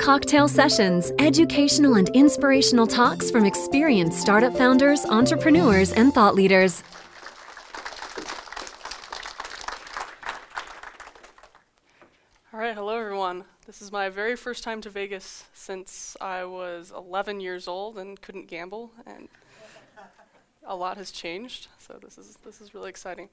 Cocktail Sessions, educational and inspirational talks from experienced startup founders, entrepreneurs, and thought leaders. All right, hello everyone. This is my very first time to Vegas since I was 11 years old and couldn't gamble, and a lot has changed, so this is really exciting.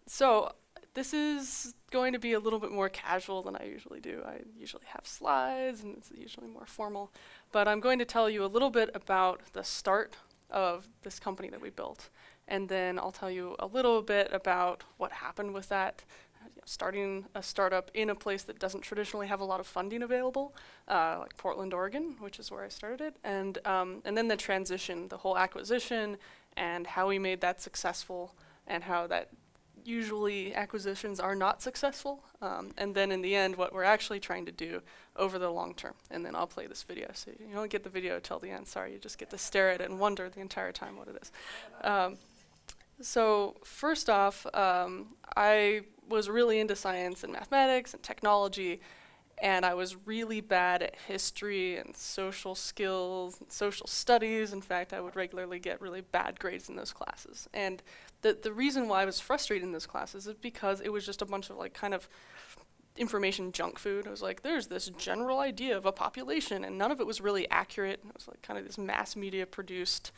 So this is going to be a little bit more casual than I usually do. I usually have slides and it's usually more formal, but I'm going to tell you a little bit about the start of this company that we built, and then I'll tell you a little bit about what happened with that. Starting a startup in a place that doesn't traditionally have a lot of funding available, like Portland, Oregon, which is where I started it, and then the transition, the whole acquisition, and how we made that successful, and how that usually acquisitions are not successful, and then in the end, what we're actually trying to do over the long term. And then I'll play this video, so you don't get the video till the end. Sorry, you just get to stare at it and wonder the entire time what it is. So first off, I was really into science and mathematics and technology, and I was really bad at history and social skills and social studies. In fact, I would regularly get really bad grades in those classes. And the reason why I was frustrated in those classes is because it was just a bunch of like kind of information junk food. It was like, there's this general idea of a population, and none of it was really accurate. It was like kind of this mass media produced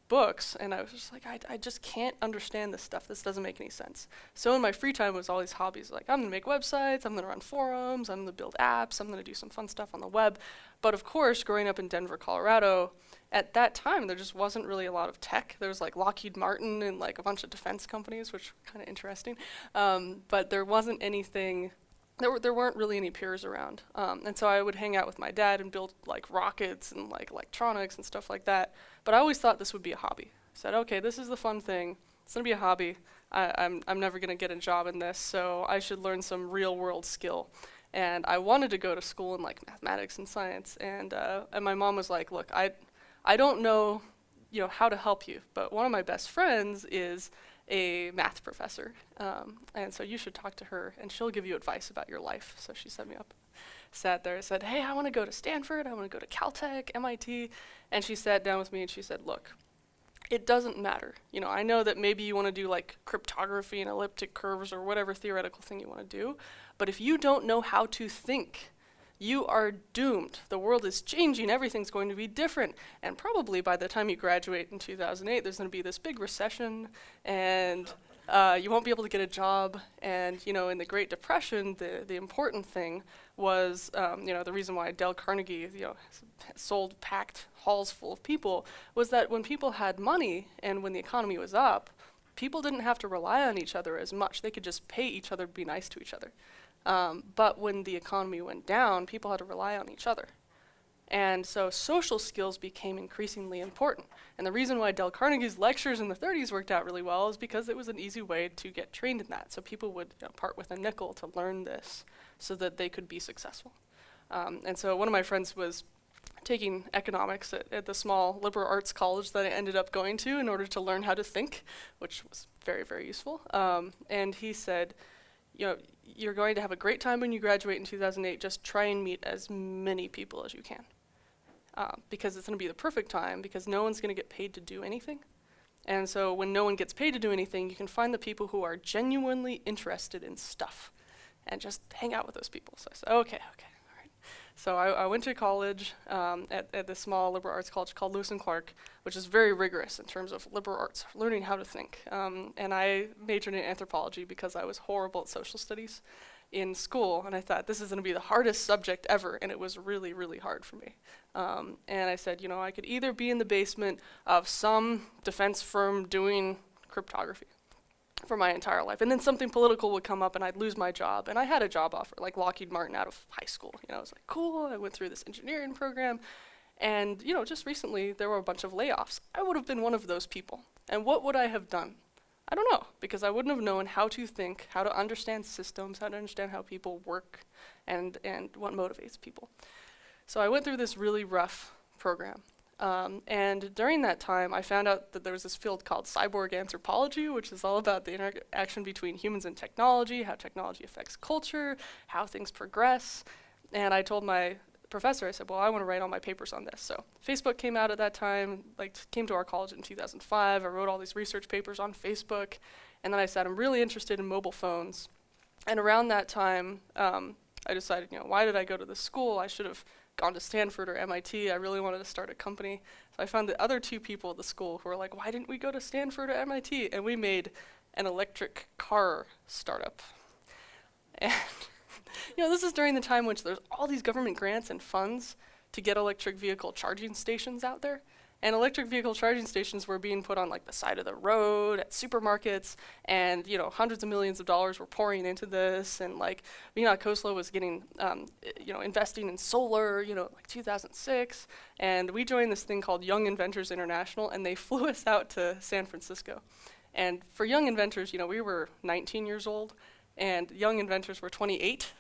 books, and I was just like, I just can't understand this stuff. This doesn't make any sense. So in my free time was all these hobbies, like I'm gonna make websites, I'm gonna run forums, I'm gonna build apps, I'm gonna do some fun stuff on the web. But of course, growing up in Denver, Colorado, at that time there just wasn't really a lot of tech. There was like Lockheed Martin and like a bunch of defense companies, which were kind of interesting. But there wasn't anything, there weren't really any peers around. And so I would hang out with my dad and build like rockets and like electronics and stuff like that. But I always thought this would be a hobby. I said, okay, this is the fun thing. It's gonna be a hobby. I'm never gonna get a job in this, so I should learn some real world skill. And I wanted to go to school in like mathematics and science. And my mom was like, look, I don't know, how to help you, but one of my best friends is a math professor, and so you should talk to her, and she'll give you advice about your life. So she set me up. Sat there and said, hey, I want to go to Stanford, I want to go to Caltech, MIT, and she sat down with me and she said, look, it doesn't matter. I know that maybe you want to do like cryptography and elliptic curves or whatever theoretical thing you want to do, but if you don't know how to think, you are doomed. The world is changing, everything's going to be different, and probably by the time you graduate in 2008, there's going to be this big recession, and you won't be able to get a job. And in the Great Depression, the important thing was, the reason why Dale Carnegie, sold packed halls full of people, was that when people had money and when the economy was up, people didn't have to rely on each other as much. They could just pay each other to be nice to each other. But when the economy went down, people had to rely on each other. And so social skills became increasingly important. And the reason why Dale Carnegie's lectures in the 30s worked out really well is because it was an easy way to get trained in that. So people would part with a nickel to learn this so that they could be successful. And so one of my friends was taking economics at the small liberal arts college that I ended up going to in order to learn how to think, which was very, very useful. And he said, you're going to have a great time when you graduate in 2008. Just try and meet as many people as you can. Because it's going to be the perfect time, because no one's going to get paid to do anything. And so when no one gets paid to do anything, you can find the people who are genuinely interested in stuff and just hang out with those people. So I said, okay, all right. So I went to college at this small liberal arts college called Lewis and Clark, which is very rigorous in terms of liberal arts, learning how to think. And I majored in anthropology because I was horrible at social studies in school, and I thought this is going to be the hardest subject ever, and it was really, really hard for me. And I said, I could either be in the basement of some defense firm doing cryptography for my entire life, and then something political would come up and I'd lose my job. And I had a job offer, like Lockheed Martin out of high school. I was like, cool, I went through this engineering program, and just recently there were a bunch of layoffs. I would have been one of those people. And what would I have done? I don't know, because I wouldn't have known how to think, how to understand systems, how to understand how people work, and what motivates people. So I went through this really rough program. And during that time, I found out that there was this field called cyborg anthropology, which is all about the interaction between humans and technology, how technology affects culture, how things progress. And I told my professor, I said, well, I want to write all my papers on this. So Facebook came out at that time, like came to our college in 2005. I wrote all these research papers on Facebook. And then I said, I'm really interested in mobile phones. And around that time, I decided, why did I go to this school? I should have gone to Stanford or MIT. I really wanted to start a company. So I found the other two people at the school who were like, why didn't we go to Stanford or MIT? And we made an electric car startup. And this is during the time which there's all these government grants and funds to get electric vehicle charging stations out there. And electric vehicle charging stations were being put on like the side of the road at supermarkets, and hundreds of millions of dollars were pouring into this. And like Vinod Khosla was getting, investing in solar, like 2006. And we joined this thing called Young Inventors International, and they flew us out to San Francisco. And for Young Inventors, we were 19 years old, and Young Inventors were 28.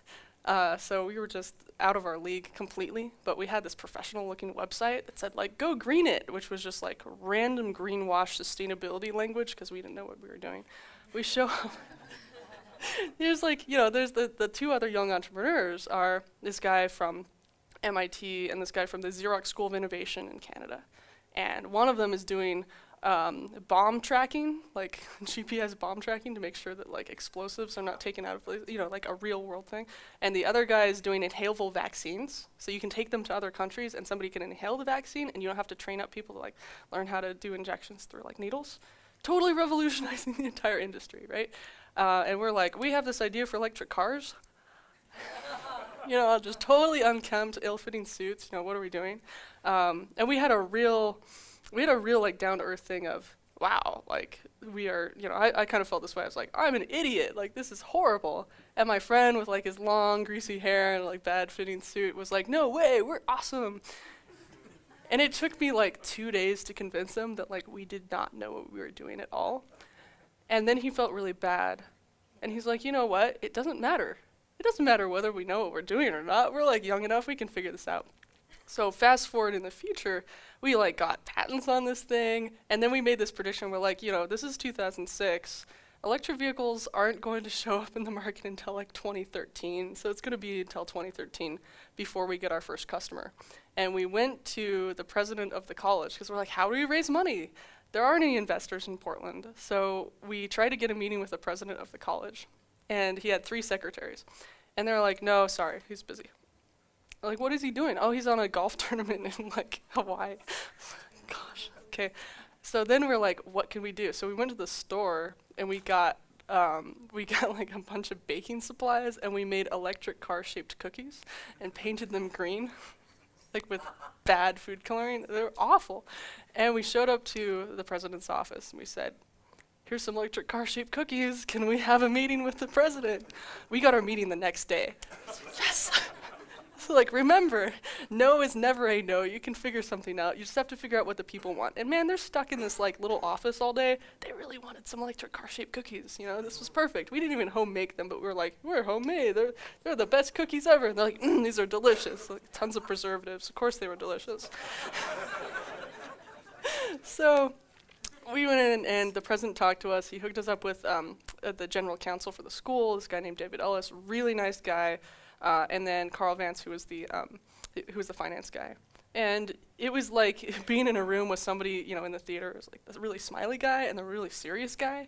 So we were just out of our league completely, but we had this professional looking website that said like, go green it, which was just like random greenwash sustainability language because we didn't know what we were doing. We show up. There's there's the two other young entrepreneurs are this guy from MIT and this guy from the Xerox School of Innovation in Canada. And one of them is doing bomb tracking, like GPS bomb tracking to make sure that like explosives are not taken out of place, like a real world thing. And the other guy is doing inhalable vaccines. So you can take them to other countries and somebody can inhale the vaccine and you don't have to train up people to like learn how to do injections through like needles. Totally revolutionizing the entire industry, right? And we're like, we have this idea for electric cars. Just totally unkempt, ill-fitting suits, what are we doing? And we had a real like down-to-earth thing of, wow, like we are, I kind of felt this way. I was like, I'm an idiot, like this is horrible. And my friend with like his long, greasy hair and like bad-fitting suit was like, no way, we're awesome. And it took me like 2 days to convince him that like we did not know what we were doing at all. And then he felt really bad. And he's like, you know what, it doesn't matter. It doesn't matter whether we know what we're doing or not. We're like young enough, we can figure this out. So fast forward in the future, we like got patents on this thing, and then we made this prediction. We're like, this is 2006. Electric vehicles aren't going to show up in the market until like 2013. So it's going to be until 2013 before we get our first customer. And we went to the president of the college because we're like, how do we raise money? There aren't any investors in Portland. So we tried to get a meeting with the president of the college, and he had 3 secretaries. And they're like, no, sorry, he's busy. Like, what is he doing? Oh, he's on a golf tournament in like Hawaii. Gosh, okay. So then we're like, what can we do? So we went to the store and we got like a bunch of baking supplies, and we made electric car shaped cookies and painted them green, like with bad food coloring. They were awful. And we showed up to the president's office and we said, here's some electric car shaped cookies. Can we have a meeting with the president? We got our meeting the next day. Yes. So like, remember, no is never a no. You can figure something out. You just have to figure out what the people want. And man, they're stuck in this like little office all day. They really wanted some electric car-shaped cookies. This was perfect. We didn't even home make them, but we were like, we're homemade. They're the best cookies ever. And they're like, these are delicious. Like tons of preservatives. Of course they were delicious. So we went in and the president talked to us. He hooked us up with the general counsel for the school, this guy named David Ellis, really nice guy. And then Carl Vance, who was the finance guy. And it was like being in a room with somebody, in the theater. It was like this really smiley guy and the really serious guy.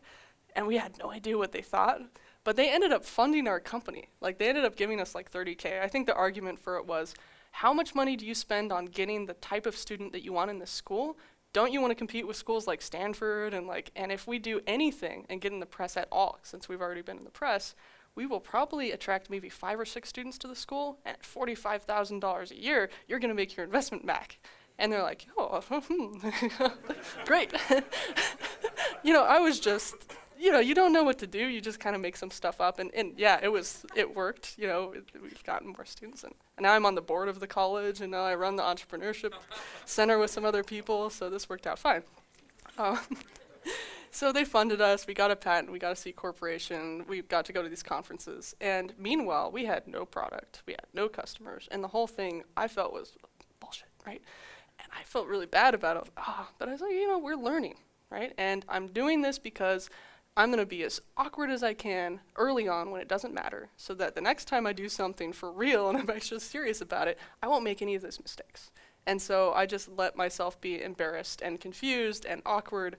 And we had no idea what they thought. But they ended up funding our company. Like, they ended up giving us like $30K. I think the argument for it was, how much money do you spend on getting the type of student that you want in this school? Don't you want to compete with schools like Stanford? And if we do anything and get in the press at all, since we've already been in the press, we will probably attract maybe 5 or 6 students to the school, and at $45,000 a year, you're going to make your investment back. And they're like, oh, great. I was just, you don't know what to do. You just kind of make some stuff up. And yeah, it worked. We've gotten more students. And now I'm on the board of the college, and now I run the entrepreneurship center with some other people, so this worked out fine. So they funded us, we got a patent, we got a C corporation, we got to go to these conferences. And meanwhile, we had no product, we had no customers, and the whole thing I felt was bullshit, right? And I felt really bad about it. But I was like, we're learning, right? And I'm doing this because I'm going to be as awkward as I can early on when it doesn't matter, so that the next time I do something for real and I'm actually serious about it, I won't make any of those mistakes. And so I just let myself be embarrassed and confused and awkward.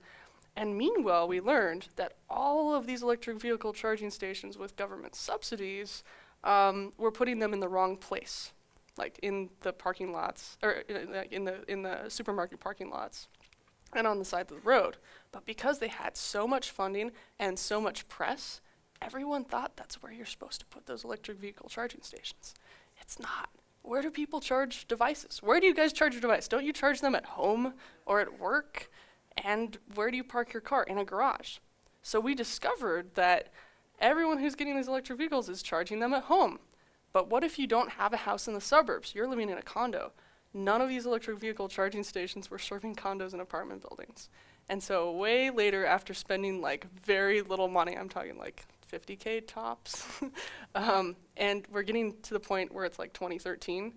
And meanwhile, we learned that all of these electric vehicle charging stations with government subsidies were putting them in the wrong place, like in the parking lots, or in the supermarket parking lots, and on the side of the road. But because they had so much funding and so much press, everyone thought that's where you're supposed to put those electric vehicle charging stations. It's not. Where do people charge devices? Where do you guys charge your device? Don't you charge them at home or at work? And where do you park your car? In a garage. So we discovered that everyone who's getting these electric vehicles is charging them at home. But what if you don't have a house in the suburbs? You're living in a condo. None of these electric vehicle charging stations were serving condos and apartment buildings. And so way later, after spending like very little money, I'm talking like 50K tops, and we're getting to the point where it's like 2013,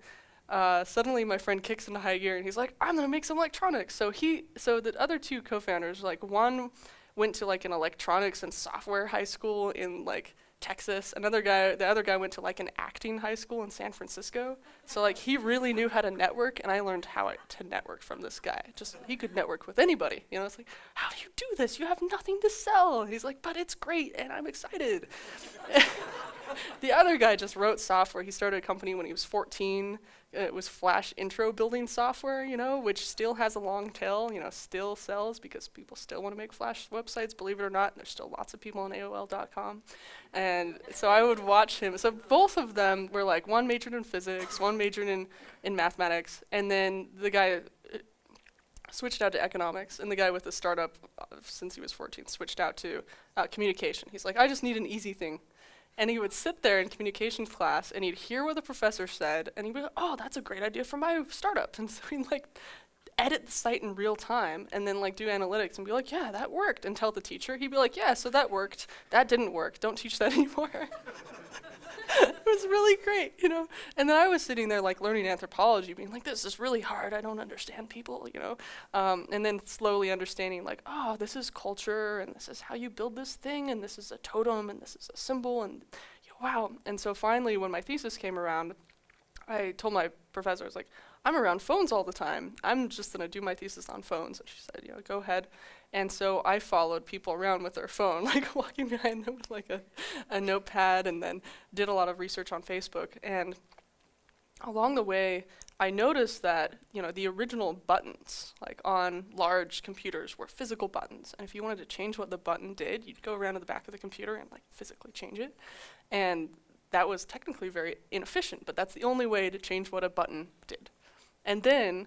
suddenly my friend kicks into high gear and he's like, I'm gonna make some electronics. So the other two co-founders, like one went to like an electronics and software high school in like Texas. The other guy went to like an acting high school in San Francisco. So like he really knew how to network, and I learned how to network from this guy. Just he could network with anybody. You know, it's like, how do you do this? You have nothing to sell. And he's like, but it's great, and I'm excited. The other guy just wrote software. He started a company when he was 14. It was Flash intro building software, you know, which still has a long tail, you know, still sells because people still want to make Flash websites, believe it or not. There's still lots of people on AOL.com. And so I would watch him. So both of them were like, one majored in physics, one majored in mathematics, and then the guy switched out to economics, and the guy with the startup, since he was 14, switched out to communication. He's like, I just need an easy thing. And he would sit there in communications class, and he'd hear what the professor said, and he'd be like, oh, that's a great idea for my startup. And so he'd like edit the site in real time, and then like do analytics and be like, yeah, that worked, and tell the teacher. He'd be like, yeah, so that worked. That didn't work. Don't teach that anymore. It was really great, you know. And then I was sitting there like learning anthropology, being like, this is really hard. I don't understand people, you know. And then slowly understanding like, oh, this is culture, and this is how you build this thing, and this is a totem, and this is a symbol, and wow. And so finally, when my thesis came around, I told my professor, I was like, I'm around phones all the time. I'm just going to do my thesis on phones. And she said, you know, go ahead. And so I followed people around with their phone, like walking behind them with like a notepad, and then did a lot of research on Facebook. And along the way, I noticed that, you know, the original buttons, like on large computers, were physical buttons. And if you wanted to change what the button did, you'd go around to the back of the computer and like physically change it. And that was technically very inefficient, but that's the only way to change what a button did. And then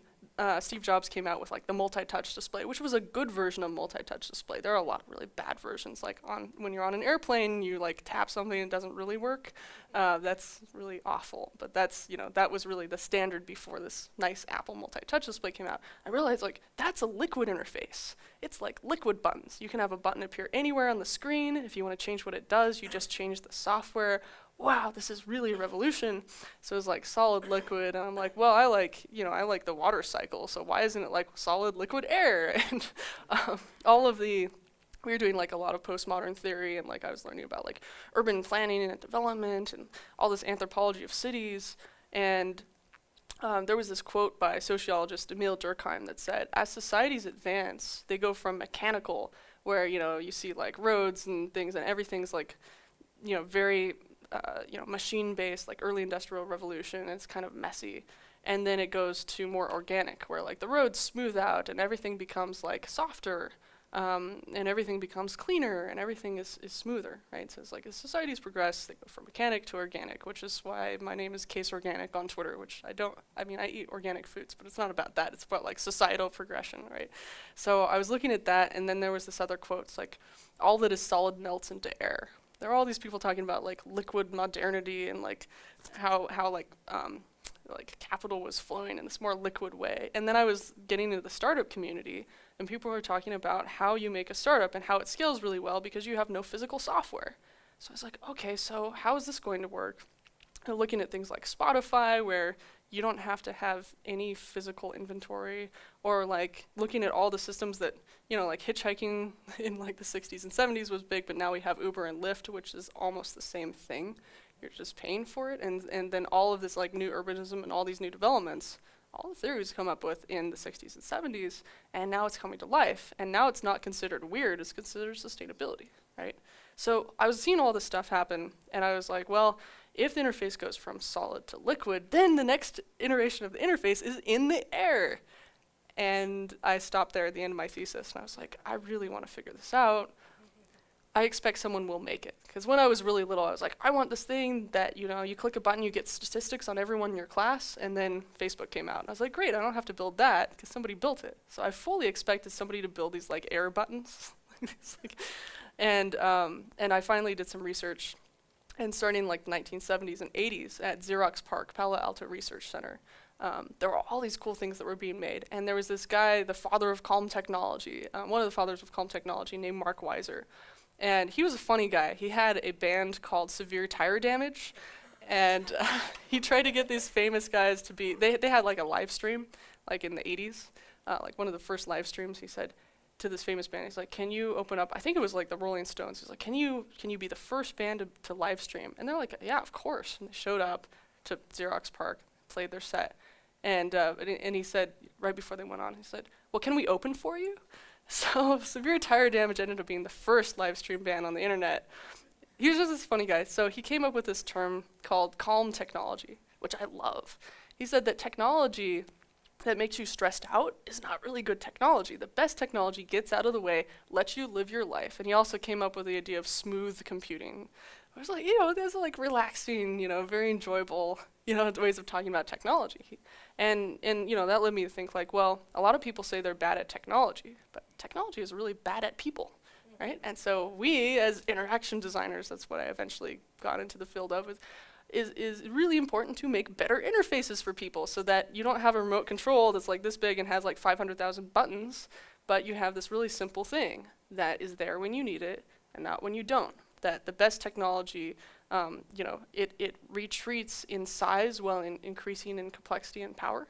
Steve Jobs came out with like the multi-touch display, which was a good version of multi-touch display. There are a lot of really bad versions, like when you're on an airplane, you like tap something and it doesn't really work. That's really awful. But that's, you know, that was really the standard before this nice Apple multi-touch display came out. I realized like that's a liquid interface. It's like liquid buttons. You can have a button appear anywhere on the screen. If you want to change what it does, you just change the software. Wow, this is really a revolution. So it was like solid liquid, and I'm like, well, I like the water cycle, so why isn't it like solid liquid air? And we were doing like a lot of postmodern theory, and like I was learning about like urban planning and development and all this anthropology of cities. And there was this quote by sociologist Emil Durkheim that said, as societies advance, they go from mechanical, where, you know, you see like roads and things and everything's like, you know, very machine-based, like early industrial revolution, and it's kind of messy. And then it goes to more organic, where like the roads smooth out and everything becomes like softer, and everything becomes cleaner and everything is smoother, right? So it's like as societies progress, they go from mechanic to organic, which is why my name is Case Organic on Twitter, which I eat organic foods, but it's not about that. It's about like societal progression, right? So I was looking at that, and then there was this other quote, it's like, all that is solid melts into air. There are all these people talking about like liquid modernity and like how capital was flowing in this more liquid way. And then I was getting into the startup community, and people were talking about how you make a startup and how it scales really well because you have no physical software. So I was like, okay, so how is this going to work? looking at things like Spotify, where you don't have to have any physical inventory, or like looking at all the systems that, like hitchhiking in like the 60s and 70s was big, but now we have Uber and Lyft, which is almost the same thing. You're just paying for it. And then all of this like new urbanism and all these new developments, all the theories come up with in the 60s and 70s, and now it's coming to life. And now it's not considered weird, it's considered sustainability, right? So I was seeing all this stuff happen, and I was like, well, if the interface goes from solid to liquid, then the next iteration of the interface is in the air. And I stopped there at the end of my thesis, and I was like, I really want to figure this out. I expect someone will make it. Because when I was really little, I was like, I want this thing that, you click a button, you get statistics on everyone in your class, and then Facebook came out. And I was like, great, I don't have to build that, because somebody built it. So I fully expected somebody to build these like air buttons. And I finally did some research, and starting like the 1970s and 80s at Xerox PARC, Palo Alto Research Center, there were all these cool things that were being made. And there was this guy, the father of calm technology, one of the fathers of calm technology, named Mark Weiser. And he was a funny guy. He had a band called Severe Tire Damage, and he tried to get these famous guys to be, they had like a live stream, like in the 80s, like one of the first live streams. He said to this famous band, he's like, can you open up, I think it was like the Rolling Stones, he's like, can you be the first band to live stream? And they're like, yeah, of course. And they showed up to Xerox PARC, played their set, and he said, right before they went on, he said, well, can we open for you? So Severe Tire Damage ended up being the first live stream band on the internet. He was just this funny guy. So he came up with this term called calm technology, which I love. He said that technology that makes you stressed out is not really good technology. The best technology gets out of the way, lets you live your life. And he also came up with the idea of smooth computing. I was like, there's like relaxing, very enjoyable, ways of talking about technology. And that led me to think like, well, a lot of people say they're bad at technology, but technology is really bad at people, right? And so we, as interaction designers, that's what I eventually got into the field of, is really important to make better interfaces for people, so that you don't have a remote control that's like this big and has like 500,000 buttons, but you have this really simple thing that is there when you need it and not when you don't. That the best technology, it retreats in size while increasing in complexity and power.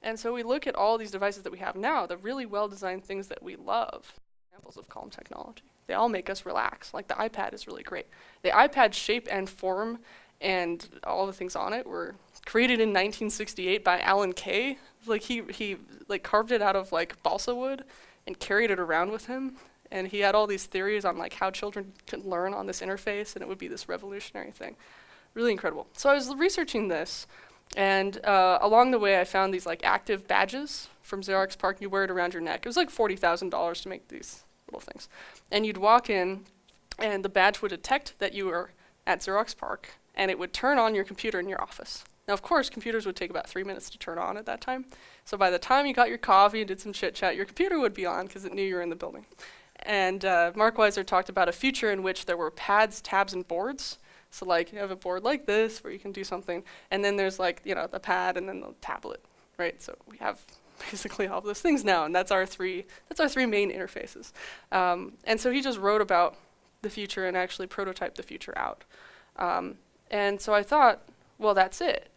And so we look at all these devices that we have now, the really well-designed things that we love, examples of calm technology. They all make us relax. Like the iPad is really great. The iPad shape and form and all the things on it were created in 1968 by Alan Kay. Like he like carved it out of like balsa wood and carried it around with him. And he had all these theories on like how children could learn on this interface, and it would be this revolutionary thing. Really incredible. So I was researching this, and along the way I found these like active badges from Xerox PARC. You wear it around your neck. It was like $40,000 to make these little things. And you'd walk in, and the badge would detect that you were at Xerox PARC, and it would turn on your computer in your office. Now, of course, computers would take about 3 minutes to turn on at that time. So by the time you got your coffee and did some chit chat, your computer would be on because it knew you were in the building. And Mark Weiser talked about a future in which there were pads, tabs, and boards. So like you have a board like this where you can do something, and then there's like, the pad and then the tablet, right? So we have basically all of those things now, and that's our three main interfaces. And so he just wrote about the future and actually prototyped the future out. And so I thought, well, that's it.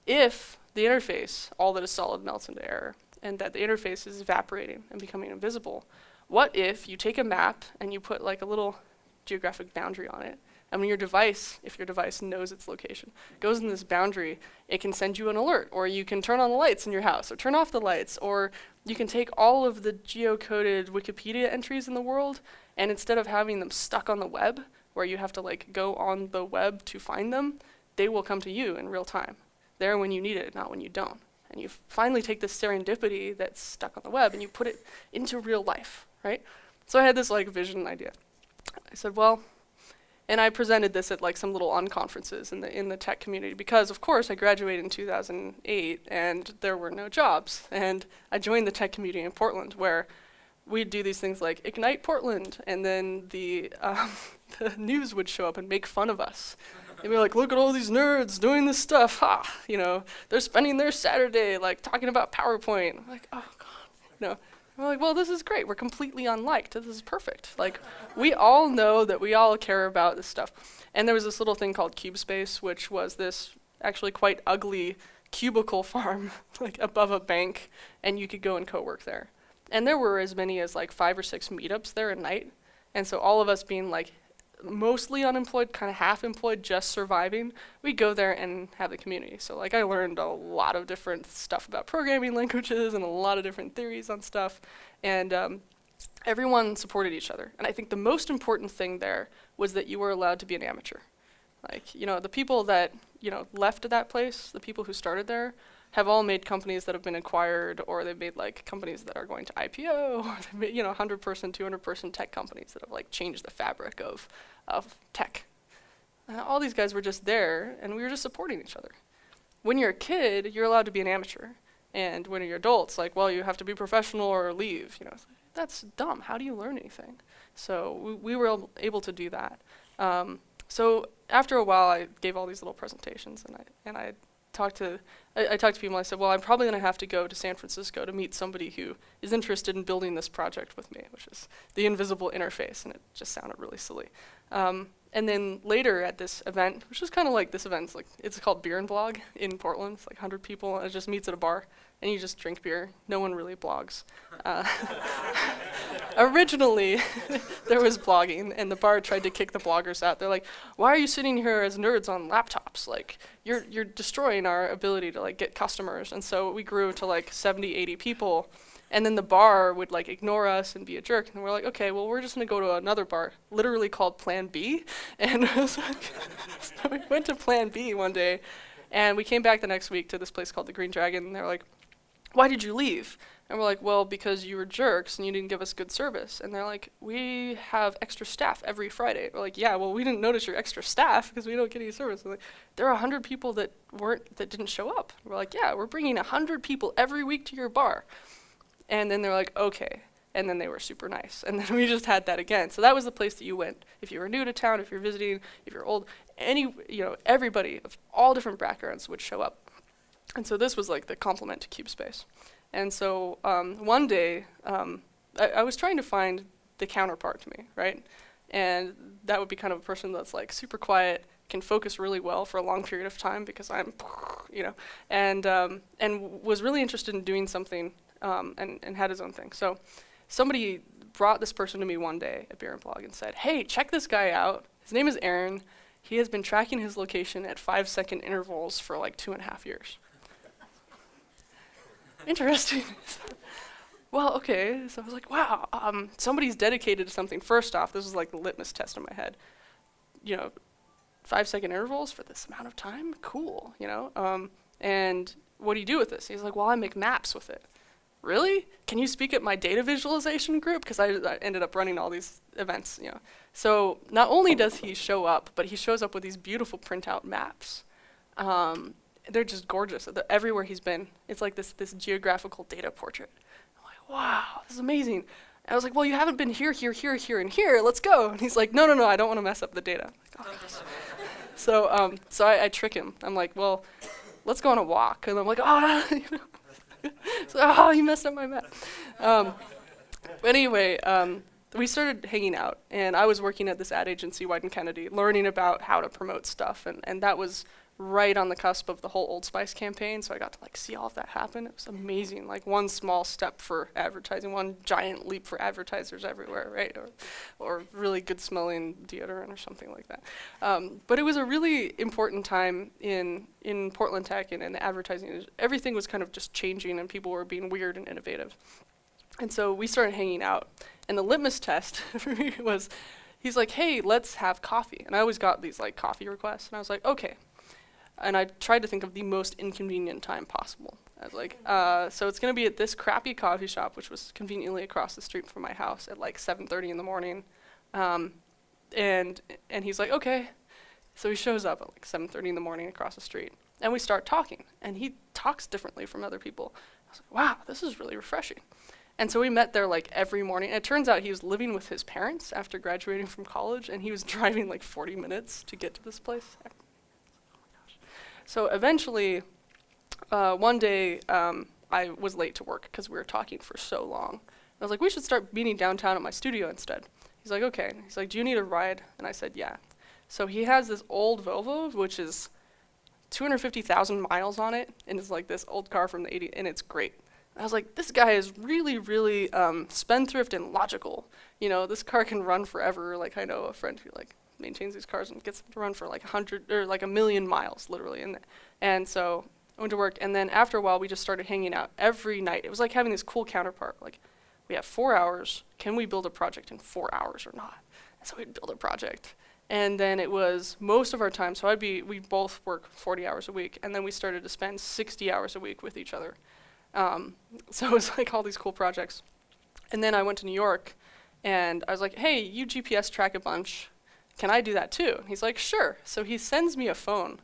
If the interface, all that is solid, melts into air, and that the interface is evaporating and becoming invisible, what if you take a map and you put like a little geographic boundary on it, and when your device, if your device knows its location, goes in this boundary, it can send you an alert, or you can turn on the lights in your house, or turn off the lights, or you can take all of the geocoded Wikipedia entries in the world, and instead of having them stuck on the web, where you have to like go on the web to find them, they will come to you in real time. There when you need it, not when you don't. And you finally take this serendipity that's stuck on the web and you put it into real life, right? So I had this like vision idea. I said, well, and I presented this at like some little unconferences in the tech community because of course I graduated in 2008 and there were no jobs. And I joined the tech community in Portland where we'd do these things like Ignite Portland, and then the news would show up and make fun of us. They'd be like, look at all these nerds doing this stuff, they're spending their Saturday like talking about PowerPoint. I'm like, oh God, We're like, well, this is great. We're completely unliked. This is perfect. Like, we all know that we all care about this stuff. And there was this little thing called CubeSpace, which was this actually quite ugly cubicle farm like above a bank, and you could go and co-work there. And there were as many as like 5 or 6 meetups there at night. And so all of us being like mostly unemployed, kind of half employed, just surviving, we go there and have the community. So like I learned a lot of different stuff about programming languages and a lot of different theories on stuff. And everyone supported each other. And I think the most important thing there was that you were allowed to be an amateur. Like, you know, the people that, you know, left that place, the people who started there, have all made companies that have been acquired, or they've made like companies that are going to IPO, or they've made, you know, 100-person, 200-person tech companies that have like changed the fabric of tech. All these guys were just there, and we were just supporting each other. When you're a kid, you're allowed to be an amateur. And when you're adults, like, well, you have to be professional or leave. You know, that's dumb. How do you learn anything? So we were able to do that. So after a while, I gave all these little presentations, and I talked to people. I said, well, I'm probably going to have to go to San Francisco to meet somebody who is interested in building this project with me, which is the invisible interface, and it just sounded really silly. And then later at this event, which is kind of like this event, it's called Beer and Blog in Portland. It's like 100 people, and it just meets at a bar, and you just drink beer. No one really blogs. Originally, there was blogging, and the bar tried to kick the bloggers out. They're like, "Why are you sitting here as nerds on laptops? Like, you're destroying our ability to like get customers." And so we grew to like 70, 80 people. And then the bar would like ignore us and be a jerk. And we're like, okay, well, we're just gonna go to another bar, literally called Plan B. And it was like so we went to Plan B one day, and we came back the next week to this place called the Green Dragon. And they're like, why did you leave? And we're like, well, because you were jerks and you didn't give us good service. And they're like, we have extra staff every Friday. We're like, yeah, well, we didn't notice your extra staff because we don't get any service. Like, there are 100 people that didn't show up. We're like, yeah, we're bringing 100 people every week to your bar. And then they're like, okay. And then they were super nice. And then we just had that again. So that was the place that you went. If you were new to town, if you're visiting, if you're old, everybody of all different backgrounds would show up. And so this was like the complement to CubeSpace. And so one day, I was trying to find the counterpart to me, right? And that would be kind of a person that's like super quiet, can focus really well for a long period of time because I'm, and was really interested in doing something and had his own thing. So somebody brought this person to me one day at Beer and Blog and said, hey, check this guy out. His name is Aaron. He has been tracking his location at 5-second intervals for like 2.5 years. Interesting. Well, okay. So I was like, wow, somebody's dedicated to something. First off, this was like the litmus test in my head. 5-second intervals for this amount of time? Cool, And what do you do with this? He's like, well, I make maps with it. Really? Can you speak at my data visualization group? Because I ended up running all these events, So not only does he show up, but he shows up with these beautiful printout maps. They're just gorgeous. Everywhere he's been, it's like this geographical data portrait. I'm like, wow, this is amazing. And I was like, well, you haven't been here, here, here, here, and here. Let's go. And he's like, no, I don't want to mess up the data. I'm like, oh, so I trick him. I'm like, well, let's go on a walk. And I'm like, so, you messed up my map. But anyway, we started hanging out, and I was working at this ad agency, White & Kennedy, learning about how to promote stuff, and that was right on the cusp of the whole Old Spice campaign, so I got to like see all of that happen. It was amazing, like one small step for advertising, one giant leap for advertisers everywhere, right? Or really good smelling deodorant or something like that. But it was a really important time in Portland tech and in the advertising. Everything was kind of just changing, and people were being weird and innovative. And so we started hanging out, and the litmus test for me was, he's like, hey, let's have coffee. And I always got these like coffee requests, and I was like, okay. And I tried to think of the most inconvenient time possible. I was like, so it's going to be at this crappy coffee shop, which was conveniently across the street from my house, at like 7:30 in the morning. And he's like, okay. So he shows up at like 7:30 in the morning across the street. And we start talking. And he talks differently from other people. I was like, wow, this is really refreshing. And so we met there like every morning. And it turns out he was living with his parents after graduating from college. And he was driving like 40 minutes to get to this place. So eventually, one day, I was late to work because we were talking for so long. I was like, we should start meeting downtown at my studio instead. He's like, okay. He's like, do you need a ride? And I said, yeah. So he has this old Volvo, which is 250,000 miles on it, and it's like this old car from the 80s, and it's great. I was like, this guy is really, really spendthrift and logical. You know, this car can run forever. Like, I know a friend who like maintains these cars and gets them to run for like 100 or like 1,000,000 miles, literally. And so I went to work, and then after a while, we just started hanging out every night. It was like having this cool counterpart. Like, we have 4 hours. Can we build a project in 4 hours or not? And so we'd build a project. And then it was most of our time, so we both work 40 hours a week, and then we started to spend 60 hours a week with each other. So it was like all these cool projects. And then I went to New York, and I was like, hey, you GPS track a bunch. Can I do that too? And he's like, sure. So he sends me a phone,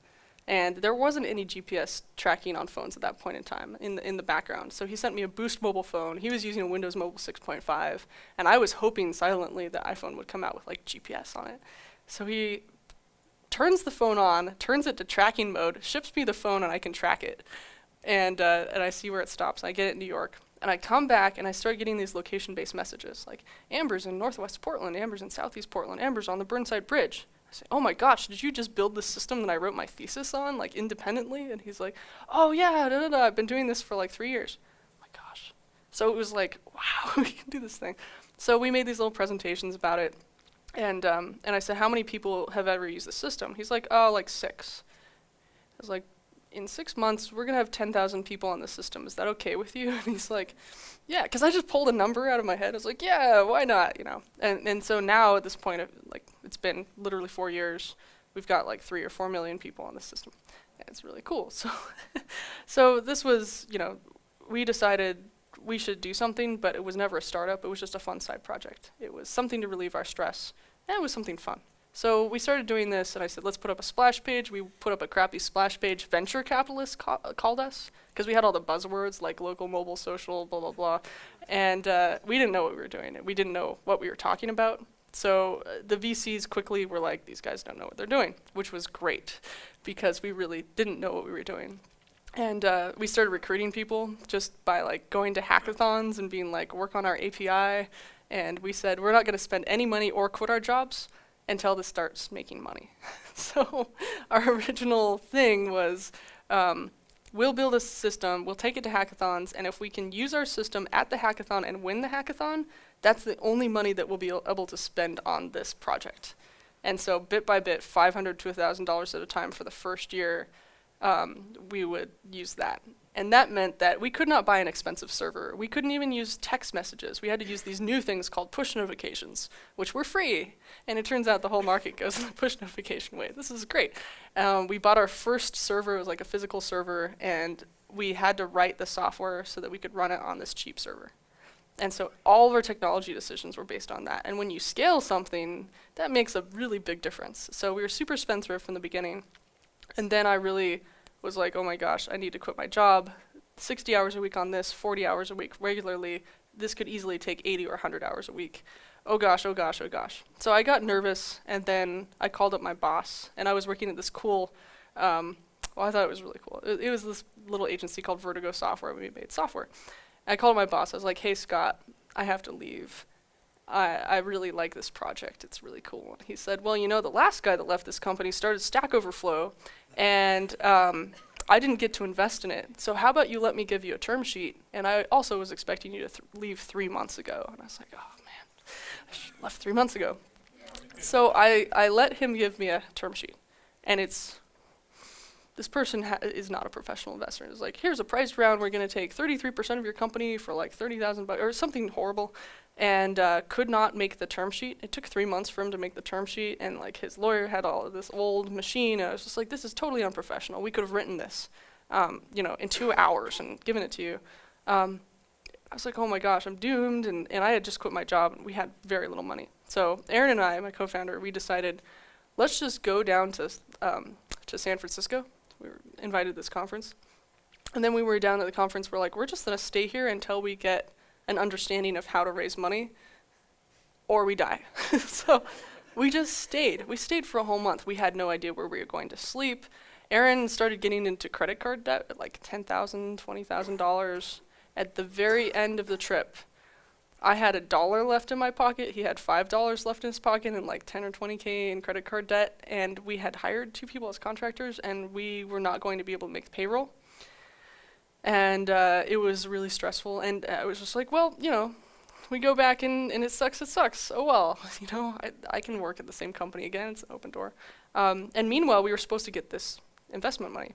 and there wasn't any GPS tracking on phones at that point in time in the background. So he sent me a Boost mobile phone. He was using a Windows Mobile 6.5, and I was hoping silently that iPhone would come out with like GPS on it. So he turns the phone on, turns it to tracking mode, ships me the phone, and I can track it. And I see where it stops. I get it in New York. And I come back, and I start getting these location-based messages, like Amber's in Northwest Portland, Amber's in Southeast Portland, Amber's on the Burnside Bridge. I say, oh my gosh, did you just build the system that I wrote my thesis on, like independently? And he's like, oh yeah, I've been doing this for like 3 years. Oh my gosh. So it was like, wow, we can do this thing. So we made these little presentations about it. And I said, how many people have ever used the system? He's like, oh, like 6. I was like, in 6 months, we're going to have 10,000 people on the system. Is that okay with you? And he's like, yeah, because I just pulled a number out of my head. I was like, yeah, why not, you know? And so now at this point, like, it's been literally 4 years. We've got like 3 or 4 million people on the system. And it's really cool. So, so this was, you know, we decided we should do something, but it was never a startup. It was just a fun side project. It was something to relieve our stress, and it was something fun. So we started doing this, and I said, let's put up a splash page. We put up a crappy splash page. Venture capitalists called us, because we had all the buzzwords like local, mobile, social, blah, blah, blah. And we didn't know what we were doing. We didn't know what we were talking about. So the VCs quickly were like, these guys don't know what they're doing, which was great, because we really didn't know what we were doing. And we started recruiting people just by like going to hackathons and being like, work on our API. And we said, we're not going to spend any money or quit our jobs until this starts making money. So our original thing was, we'll build a system, we'll take it to hackathons, and if we can use our system at the hackathon and win the hackathon, that's the only money that we'll be able to spend on this project. And so bit by bit, $500 to $1,000 at a time for the first year, we would use that. And that meant that we could not buy an expensive server. We couldn't even use text messages. We had to use these new things called push notifications, which were free. And it turns out the whole market goes the push notification way. This is great. We bought our first server. It was like a physical server. And we had to write the software so that we could run it on this cheap server. And so all of our technology decisions were based on that. And when you scale something, that makes a really big difference. So we were super spendthrift from the beginning. And then I really was like, oh my gosh, I need to quit my job. 60 hours a week on this, 40 hours a week regularly. This could easily take 80 or 100 hours a week. Oh gosh, oh gosh, oh gosh. So I got nervous, and then I called up my boss, and I was working at this cool, well, I thought it was really cool. It was this little agency called Vertigo Software. We made software. I called my boss. I was like, hey, Scott, I have to leave. I really like this project. It's really cool. And he said, well, you know, the last guy that left this company started Stack Overflow, and I didn't get to invest in it. So how about you let me give you a term sheet? And I also was expecting you to leave 3 months ago. And I was like, oh, man, I should have left 3 months ago. So I let him give me a term sheet. And it's, this person is not a professional investor. It's like, here's a price round. We're going to take 33% of your company for like $30,000 or something horrible. And could not make the term sheet. It took 3 months for him to make the term sheet, and like his lawyer had all of this old machine, and I was just like, this is totally unprofessional. We could have written this, you know, in 2 hours and given it to you. I was like, oh my gosh, I'm doomed, and I had just quit my job, and we had very little money. So Aaron and I, my co-founder, we decided, let's just go down to San Francisco. We were invited to this conference, and then we were down at the conference. We're like, we're just gonna stay here until we get an understanding of how to raise money, or we die. So we just stayed. We stayed for a whole month. We had no idea where we were going to sleep. Aaron started getting into credit card debt at like $10,000, $20,000. At the very end of the trip, I had $1 left in my pocket. He had $5 left in his pocket and like 10 or 20K in credit card debt. And we had hired 2 people as contractors, and we were not going to be able to make the payroll. And it was really stressful. And I was just like, well, we go back and it sucks, it sucks. Oh well, I can work at the same company again. It's an open door. And meanwhile, we were supposed to get this investment money.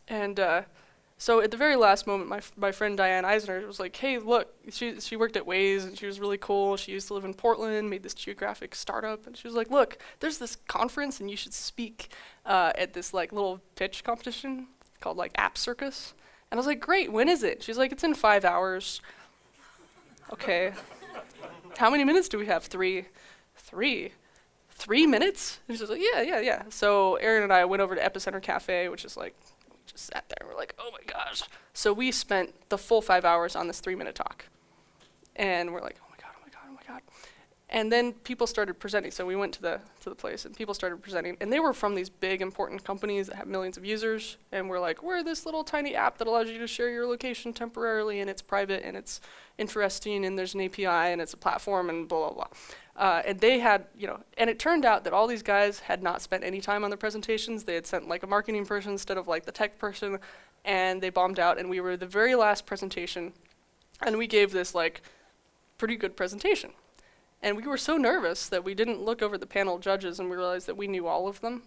And so at the very last moment, my friend Diane Eisner was like, hey, look, she worked at Waze, and she was really cool. She used to live in Portland, made this geographic startup. And she was like, look, there's this conference, and you should speak at this like little pitch competition called like App Circus. And I was like, great, when is it? She's like, it's in 5 hours. Okay. How many minutes do we have? 3. 3 minutes? And she's like, yeah. So Aaron and I went over to Epicenter Cafe, which is like, we just sat there and we're like, oh my gosh. So we spent the full 5 hours on this 3-minute talk. And we're like, oh my God. And then people started presenting. So we went to the place, and people started presenting. And they were from these big, important companies that have millions of users. And we're like, we're this little tiny app that allows you to share your location temporarily, and it's private, and it's interesting, and there's an API, and it's a platform, and blah, blah, blah. And they had, and it turned out that all these guys had not spent any time on their presentations. They had sent like a marketing person instead of like the tech person, and they bombed out. And we were the very last presentation, and we gave this like pretty good presentation. And we were so nervous that we didn't look over the panel of judges, and we realized that we knew all of them,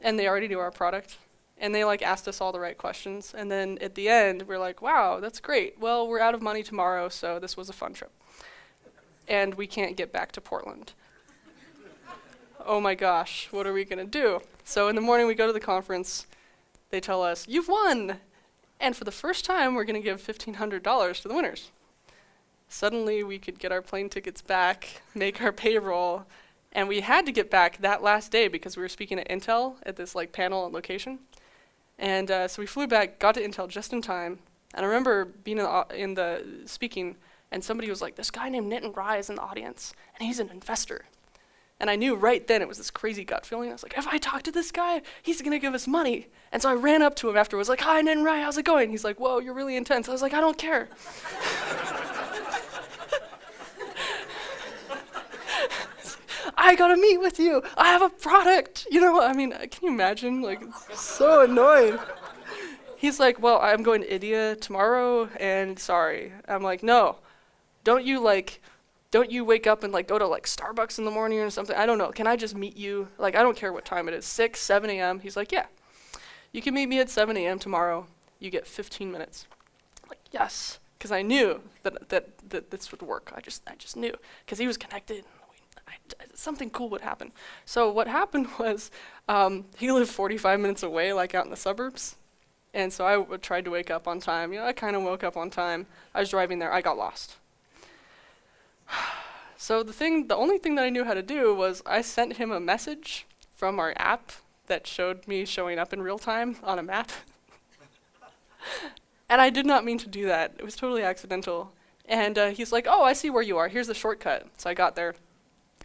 and they already knew our product. And they like asked us all the right questions. And then at the end, we're like, wow, that's great. Well, we're out of money tomorrow, so this was a fun trip. And we can't get back to Portland. Oh my gosh, what are we gonna do? So in the morning we go to the conference, they tell us, you've won! And for the first time, we're gonna give $1,500 to the winners. Suddenly we could get our plane tickets back, make our payroll, and we had to get back that last day because we were speaking at Intel at this like panel and location. And so we flew back, got to Intel just in time, and I remember being in the speaking, and somebody was like, this guy named Nitin Rai is in the audience, and he's an investor. And I knew right then it was this crazy gut feeling. I was like, if I talk to this guy, he's gonna give us money. And so I ran up to him afterwards, like, hi, Nitin Rai, how's it going? He's like, whoa, you're really intense. I was like, I don't care. I gotta meet with you. I have a product. Can you imagine? Like, it's so annoying. He's like, well, I'm going to India tomorrow, and sorry. I'm like, no. Don't you wake up and like go to like Starbucks in the morning or something? I don't know. Can I just meet you? Like, I don't care what time it is, 6, 7 a.m. He's like, yeah. You can meet me at 7 a.m. tomorrow. You get 15 minutes. I'm like, yes. Because I knew that this would work. I just knew. Because he was connected. Something cool would happen. So what happened was he lived 45 minutes away, like out in the suburbs. And so I tried to wake up on time. I kind of woke up on time. I was driving there. I got lost. So the only thing that I knew how to do was I sent him a message from our app that showed me showing up in real time on a map. And I did not mean to do that. It was totally accidental. And he's like, oh, I see where you are. Here's the shortcut. So I got there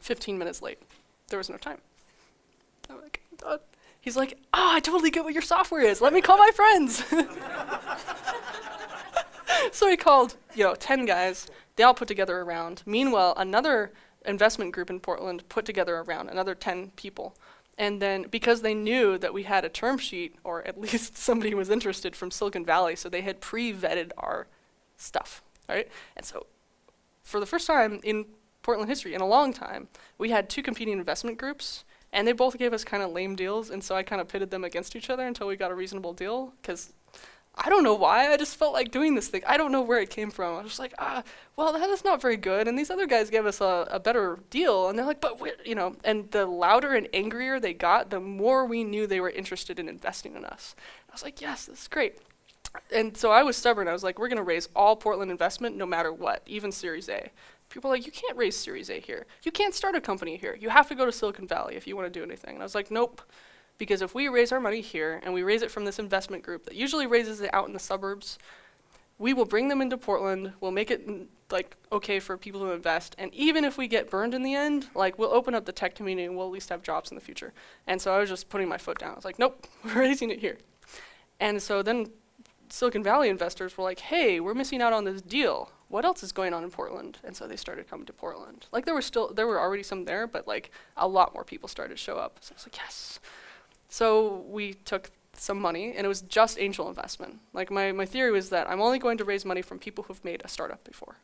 15 minutes late. There was no time. I'm like, oh. He's like, oh, I totally get what your software is. Let me call my friends. So he called, 10 guys. They all put together a round. Meanwhile, another investment group in Portland put together a round, another 10 people. And then because they knew that we had a term sheet, or at least somebody was interested from Silicon Valley, so they had pre-vetted our stuff, right? And so for the first time in Portland history, in a long time, we had 2 competing investment groups, and they both gave us kind of lame deals, and so I kind of pitted them against each other until we got a reasonable deal, because I don't know why, I just felt like doing this thing. I don't know where it came from. I was just like, well, that is not very good, and these other guys gave us a better deal, and they're like, but and the louder and angrier they got, the more we knew they were interested in investing in us. I was like, yes, this is great. And so I was stubborn. I was like, we're going to raise all Portland investment no matter what, even Series A. People are like, you can't raise Series A here. You can't start a company here. You have to go to Silicon Valley if you want to do anything. And I was like, nope. Because if we raise our money here and we raise it from this investment group that usually raises it out in the suburbs, we will bring them into Portland. We'll make it okay for people to invest. And even if we get burned in the end, we'll open up the tech community and we'll at least have jobs in the future. And so I was just putting my foot down. I was like, nope, we're raising it here. And so then Silicon Valley investors were like, hey, we're missing out on this deal. what else is going on in Portland? And so they started coming to Portland. Like there were already some there, but like a lot more people started to show up. So I was like, yes. So we took some money, and it was just angel investment. Like my theory was that I'm only going to raise money from people who've made a startup before.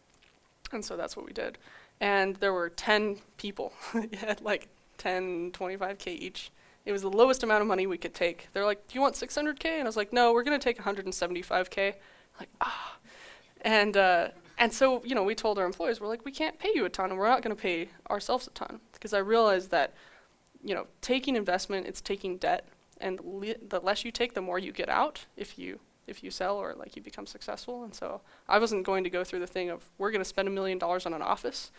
And so that's what we did. And there were 10 people, had like 10, 25K each. It was the lowest amount of money we could take. They're like, do you want 600K? And I was like, no, we're gonna take 175K. Like, ah. And so, you know, we told our employees, we're like, we can't pay you a ton, and we're not gonna pay ourselves a ton. Because I realized that, you know, taking investment, it's taking debt, and the less you take, the more you get out if you sell or like you become successful. And so I wasn't going to go through the thing of, we're gonna spend $1 million on an office.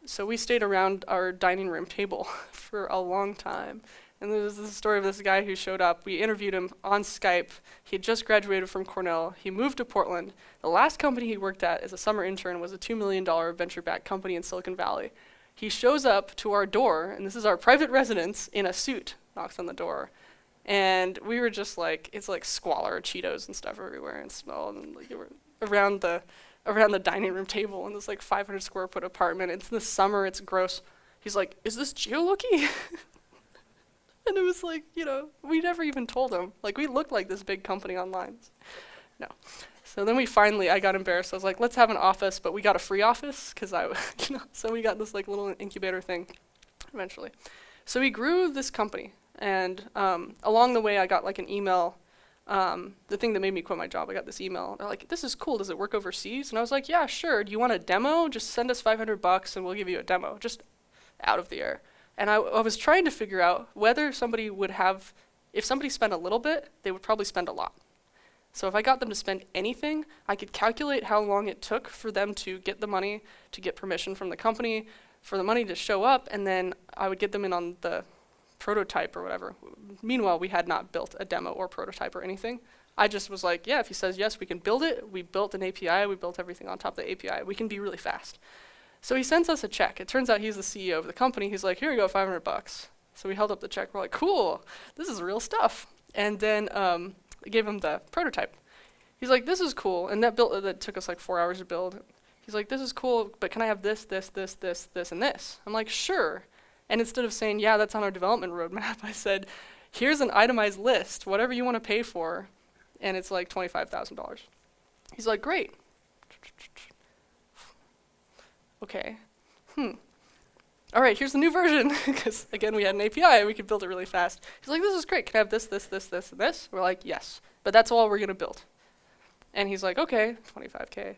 So we stayed around our dining room table for a long time. And there was this story of this guy who showed up. We interviewed him on Skype. He had just graduated from Cornell. He moved to Portland. The last company he worked at as a summer intern was a $2 million venture-backed company in Silicon Valley. He shows up to our door, and this is our private residence, in a suit, knocks on the door. And we were just like, it's like squalor, Cheetos and stuff everywhere, and smell, and like we're around the dining room table in this like 500 square foot apartment. It's the summer, it's gross. He's like, is this geolooky? And it was like, you know, we never even told him. Like, we looked like this big company online. No. So then I got embarrassed. I was like, let's have an office, but we got a free office, because you know, so we got this like little incubator thing eventually. So we grew this company, and along the way I got like an email. The thing that made me quit my job, I got this email. They're like, this is cool, does it work overseas? And I was like, yeah, sure. Do you want a demo? Just send us $500 and we'll give you a demo, just out of the air. And I was trying to figure out whether somebody would have, if somebody spent a little bit, they would probably spend a lot. So if I got them to spend anything, I could calculate how long it took for them to get the money, to get permission from the company, for the money to show up, and then I would get them in on the prototype or whatever. Meanwhile, we had not built a demo or prototype or anything. I just was like, yeah, if he says yes, we can build it. We built an API, we built everything on top of the API. We can be really fast. So he sends us a check. It turns out he's the CEO of the company. He's like, here you go, $500. So we held up the check. We're like, cool, this is real stuff. And then I gave him the prototype. He's like, this is cool. And that took us like 4 hours to build. He's like, this is cool, but can I have this, this, this, this, this, and this? I'm like, sure. And instead of saying, yeah, that's on our development roadmap, I said, here's an itemized list, whatever you want to pay for, and it's like $25,000. He's like, great. Okay. All right, here's the new version, because again, we had an API and we could build it really fast. He's like, this is great. Can I have this, this, this, this, and this? We're like, yes, but that's all we're going to build. And he's like, okay, 25K.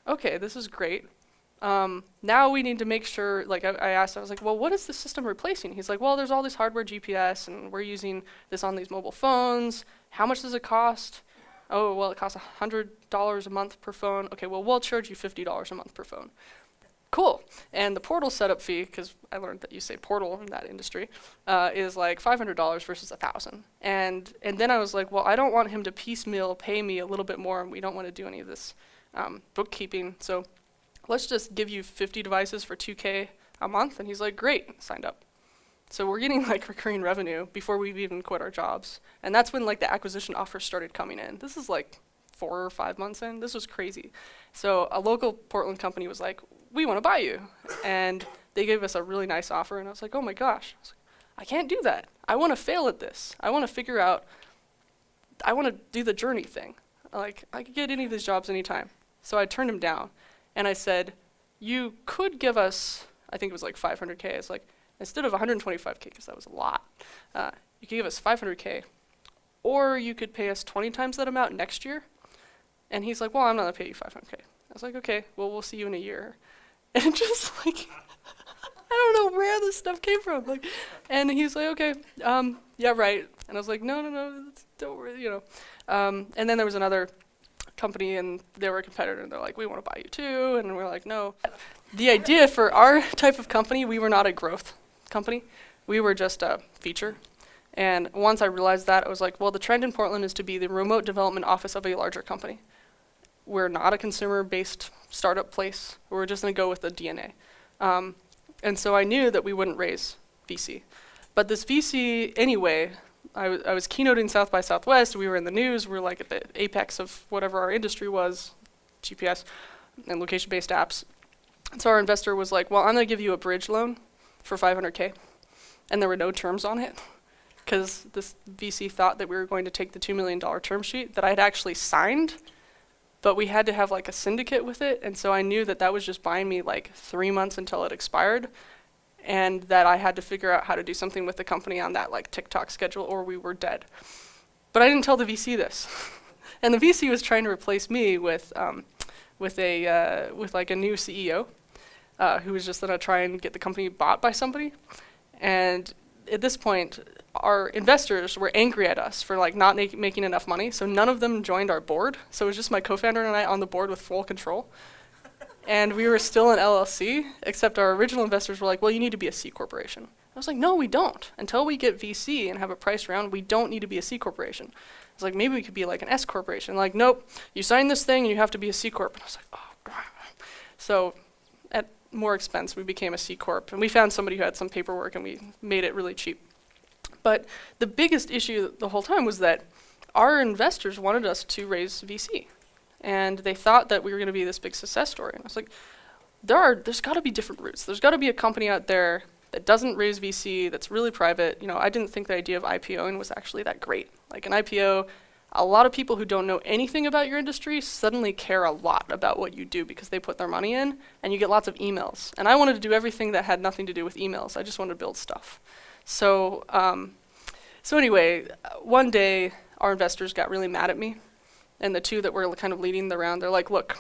Okay, this is great. Now we need to make sure, like I asked, I was like, well, what is the system replacing? He's like, well, there's all this hardware GPS, and we're using this on these mobile phones. How much does it cost? Oh, well, it costs $100 a month per phone. Okay, well, we'll charge you $50 a month per phone. Cool. And the portal setup fee, because I learned that you say portal in that industry, is like $500 versus $1,000. And then I was like, well, I don't want him to piecemeal pay me a little bit more, and we don't want to do any of this bookkeeping. So let's just give you 50 devices for $2K a month. And he's like, great, signed up. So we're getting like recurring revenue before we've even quit our jobs. And that's when like the acquisition offers started coming in. This is like 4 or 5 months in. This was crazy. So a local Portland company was like, we want to buy you. And they gave us a really nice offer. And I was like, oh my gosh, I can't do that. I want to fail at this. I want to figure out, I want to do the journey thing. Like, I could get any of these jobs anytime. So I turned him down. And I said, you could give us, I think it was like 500K. It's like, instead of 125K, because that was a lot, you could give us 500K, or you could pay us 20 times that amount next year. And he's like, well, I'm not going to pay you 500K. I was like, okay, well, we'll see you in a year. And just like, I don't know where this stuff came from. Like, and he's like, okay, yeah, right. And I was like, no, don't worry, you know. And then there was another company, and they were a competitor, and they're like, we want to buy you too. And we're like, no. The idea for our type of company, we were not a growth company. We were just a feature. And once I realized that, I was like, well, the trend in Portland is to be the remote development office of a larger company. We're not a consumer-based startup place. We're just going to go with the DNA. And so I knew that we wouldn't raise VC. But this VC, anyway, I was keynoting South by Southwest. We were in the news. We were like at the apex of whatever our industry was, GPS and location-based apps. And so our investor was like, well, I'm going to give you a bridge loan for $500K. And there were no terms on it because this VC thought that we were going to take the $2 million term sheet that I had actually signed, but we had to have like a syndicate with it. And so I knew that that was just buying me like 3 months until it expired, and that I had to figure out how to do something with the company on that like TikTok schedule or we were dead. But I didn't tell the VC this. And the VC was trying to replace me with like a new CEO who was just gonna try and get the company bought by somebody. And at this point, our investors were angry at us for like not making enough money, so none of them joined our board. So it was just my co-founder and I on the board with full control. And we were still an LLC, except our original investors were like, well, you need to be a C corporation. I was like, no, we don't. Until we get VC and have a price round, we don't need to be a C corporation. I was like, maybe we could be like an S corporation. Like, nope, you sign this thing and you have to be a C corp. And I was like, oh, God. So at more expense, we became a C corp. And we found somebody who had some paperwork and we made it really cheap. But the biggest issue the whole time was that our investors wanted us to raise VC. And they thought that we were going to be this big success story. And I was like, there's got to be different routes. There's got to be a company out there that doesn't raise VC, that's really private. You know, I didn't think the idea of IPOing was actually that great. Like an IPO, a lot of people who don't know anything about your industry suddenly care a lot about what you do because they put their money in, and you get lots of emails. And I wanted to do everything that had nothing to do with emails. I just wanted to build stuff. So anyway, one day our investors got really mad at me. And the two that were kind of leading the round, they're like, look,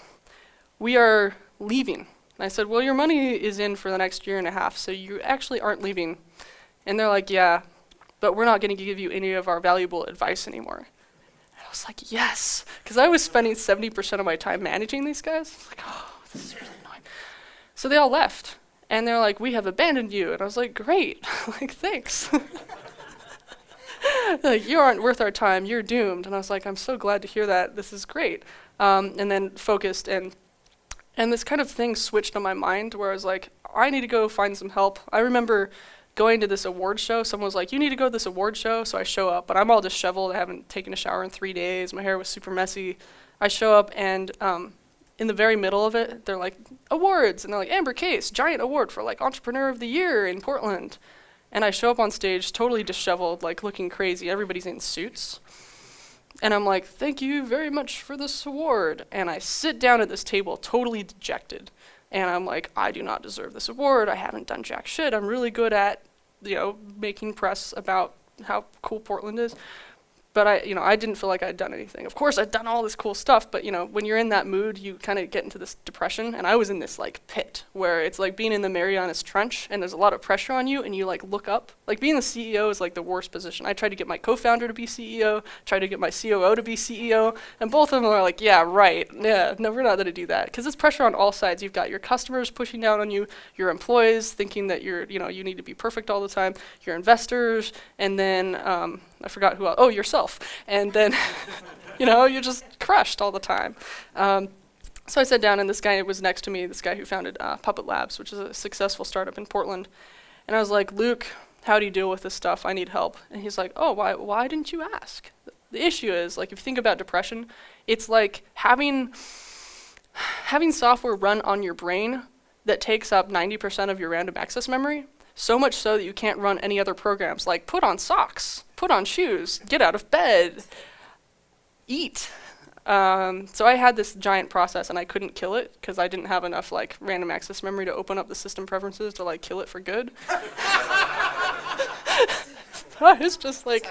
we are leaving. And I said, well, your money is in for the next year and a half, so you actually aren't leaving. And they're like, yeah, but we're not going to give you any of our valuable advice anymore. And I was like, yes, because I was spending 70% of my time managing these guys. I was like, oh, this is really annoying. So they all left. And they're like, we have abandoned you. And I was like, great, like, thanks. Like, you aren't worth our time, you're doomed. And I was like, I'm so glad to hear that, this is great. And then focused, and this kind of thing switched on my mind where I was like, I need to go find some help. I remember going to this award show. Someone was like, you need to go to this award show. So I show up, but I'm all disheveled. I haven't taken a shower in 3 days. My hair was super messy. I show up, and in the very middle of it, they're like, awards. And they're like, Amber Case, giant award for like Entrepreneur of the Year in Portland. And I show up on stage totally disheveled, like looking crazy. Everybody's in suits. And I'm like, thank you very much for this award. And I sit down at this table totally dejected. And I'm like, I do not deserve this award. I haven't done jack shit. I'm really good at, making press about how cool Portland is. But I didn't feel like I'd done anything. Of course, I'd done all this cool stuff, but when you're in that mood, you kind of get into this depression. And I was in this like pit where it's like being in the Marianas Trench, and there's a lot of pressure on you, and you like look up. Like being the CEO is like the worst position. I tried to get my co-founder to be CEO, tried to get my COO to be CEO, and both of them are like, yeah, right, yeah, no, we're not going to do that, because it's pressure on all sides. You've got your customers pushing down on you, your employees thinking that you need to be perfect all the time, your investors, and then I forgot who else. Oh, yourself. And then, you're just crushed all the time. So I sat down, and this guy was next to me, this guy who founded Puppet Labs, which is a successful startup in Portland. And I was like, Luke, how do you deal with this stuff? I need help. And he's like, oh, why didn't you ask? The issue is, like, if you think about depression, it's like having software run on your brain that takes up 90% of your random access memory. So much so that you can't run any other programs, like put on socks, put on shoes, get out of bed, eat. So I had this giant process, and I couldn't kill it because I didn't have enough like random access memory to open up the system preferences to like kill it for good. I was just like,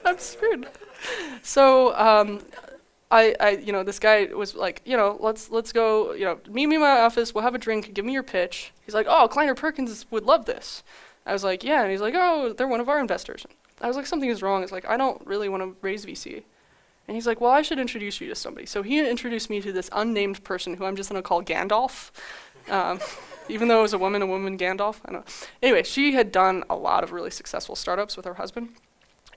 I'm screwed. So this guy was like, let's go, meet me in my office, we'll have a drink, give me your pitch. He's like, oh, Kleiner Perkins would love this. I was like, yeah, and he's like, oh, they're one of our investors. I was like, something is wrong. It's like, I don't really want to raise VC. And he's like, well, I should introduce you to somebody. So he introduced me to this unnamed person who I'm just going to call Gandalf. Even though it was a woman Gandalf. I don't know. Anyway, she had done a lot of really successful startups with her husband.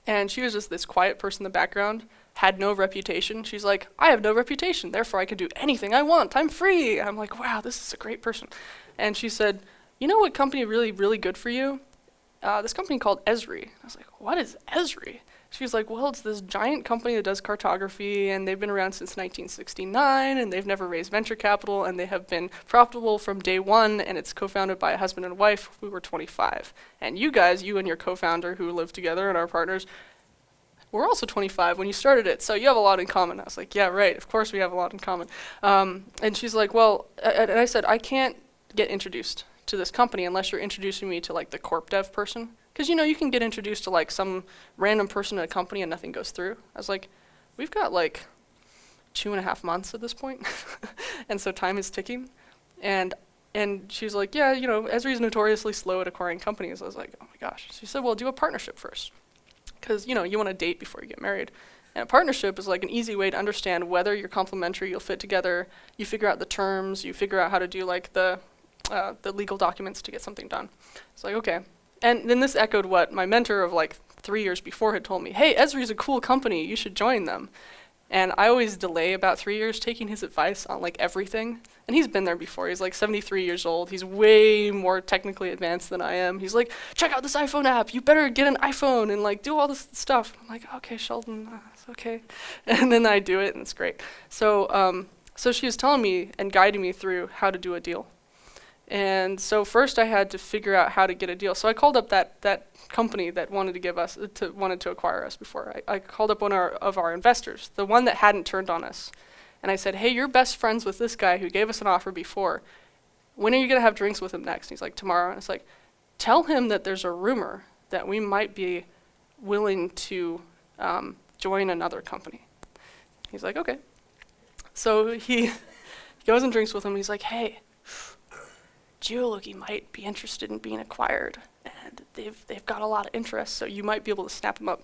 And she was just this quiet person in the background, had no reputation. She's like, I have no reputation, therefore I can do anything I want. I'm free. I'm like, wow, this is a great person. And she said, you know what company really, really good for you? This company called Esri. I was like, what is Esri? She's like, well, it's this giant company that does cartography, and they've been around since 1969, and they've never raised venture capital, and they have been profitable from day one, and it's co-founded by a husband and wife. We were 25. And you guys, you and your co-founder who live together and our partners, were also 25 when you started it, so you have a lot in common. I was like, yeah, right, of course we have a lot in common. And she's like, well, and I said, I can't get introduced to this company unless you're introducing me to like the corp dev person. Because you can get introduced to like some random person at a company and nothing goes through. I was like, we've got like 2.5 months at this point. And so time is ticking. And she's like, yeah, Esri is notoriously slow at acquiring companies. I was like, oh my gosh. She said, well, do a partnership first. Because, you want to date before you get married. And a partnership is like an easy way to understand whether you're complementary, you'll fit together, you figure out the terms, you figure out how to do like the legal documents to get something done. It's like, okay. And then this echoed what my mentor of like 3 years before had told me. Hey, Esri's a cool company, you should join them. And I always delay about 3 years taking his advice on like everything. And he's been there before. He's like 73 years old. He's way more technically advanced than I am. He's like, check out this iPhone app. You better get an iPhone and like do all this stuff. I'm like, okay, Sheldon, it's okay. And then I do it and it's great. So she was telling me and guiding me through how to do a deal. And so first I had to figure out how to get a deal. So I called up that company that wanted to acquire us before. I called up one of our investors, the one that hadn't turned on us. And I said, hey, you're best friends with this guy who gave us an offer before. When are you going to have drinks with him next? And he's like, tomorrow. And it's like, tell him that there's a rumor that we might be willing to join another company. He's like, okay. So he goes and drinks with him. And he's like, hey, Geologi might be interested in being acquired. And they've got a lot of interest, so you might be able to snap them up.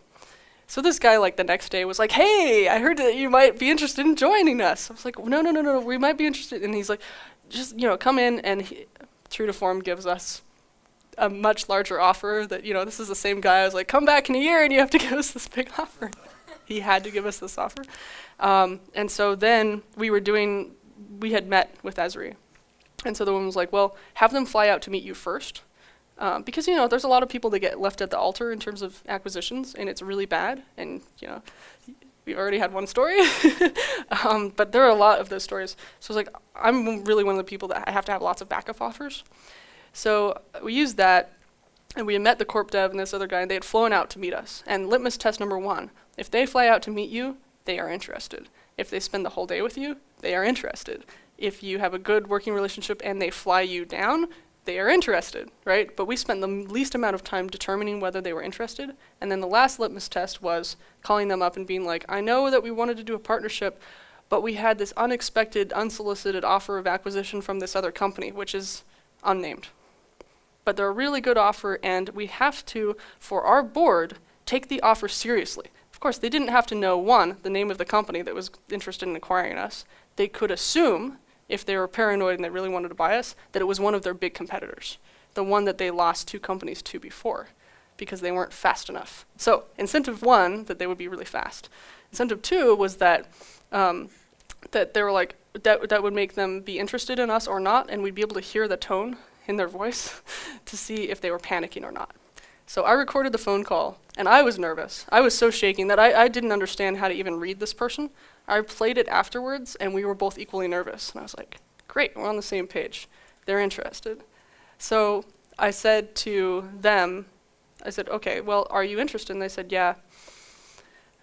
So this guy, like, the next day was like, hey, I heard that you might be interested in joining us. I was like, no, we might be interested. And he's like, just, come in. And he, true to form, gives us a much larger offer that, this is the same guy. I was like, come back in a year and you have to give us this big offer. He had to give us this offer. And so then we had met with Esri. And so the woman was like, well, have them fly out to meet you first. Because, there's a lot of people that get left at the altar in terms of acquisitions, and it's really bad. And, we already had one story. But there are a lot of those stories. So it's like, I'm really one of the people that I have to have lots of backup offers. So we used that, and we had met the corp dev and this other guy, and they had flown out to meet us. And litmus test number 1, if they fly out to meet you, they are interested. If they spend the whole day with you, they are interested. If you have a good working relationship and they fly you down, they are interested, right? But we spent the least amount of time determining whether they were interested. And then the last litmus test was calling them up and being like, I know that we wanted to do a partnership, but we had this unexpected, unsolicited offer of acquisition from this other company, which is unnamed. But they're a really good offer, and we have to, for our board, take the offer seriously. Of course, they didn't have to know, 1, the name of the company that was interested in acquiring us. They could assume, if they were paranoid and they really wanted to buy us, that it was one of their big competitors, the one that they lost 2 companies to before, because they weren't fast enough. So incentive 1, that they would be really fast. Incentive 2 was that that they were like, that would make them be interested in us or not, and we'd be able to hear the tone in their voice to see if they were panicking or not. So I recorded the phone call, and I was nervous. I was so shaking that I didn't understand how to even read this person. I played it afterwards, and we were both equally nervous. And I was like, great, we're on the same page. They're interested. So I said to them, I said, okay, well, are you interested? And they said, yeah.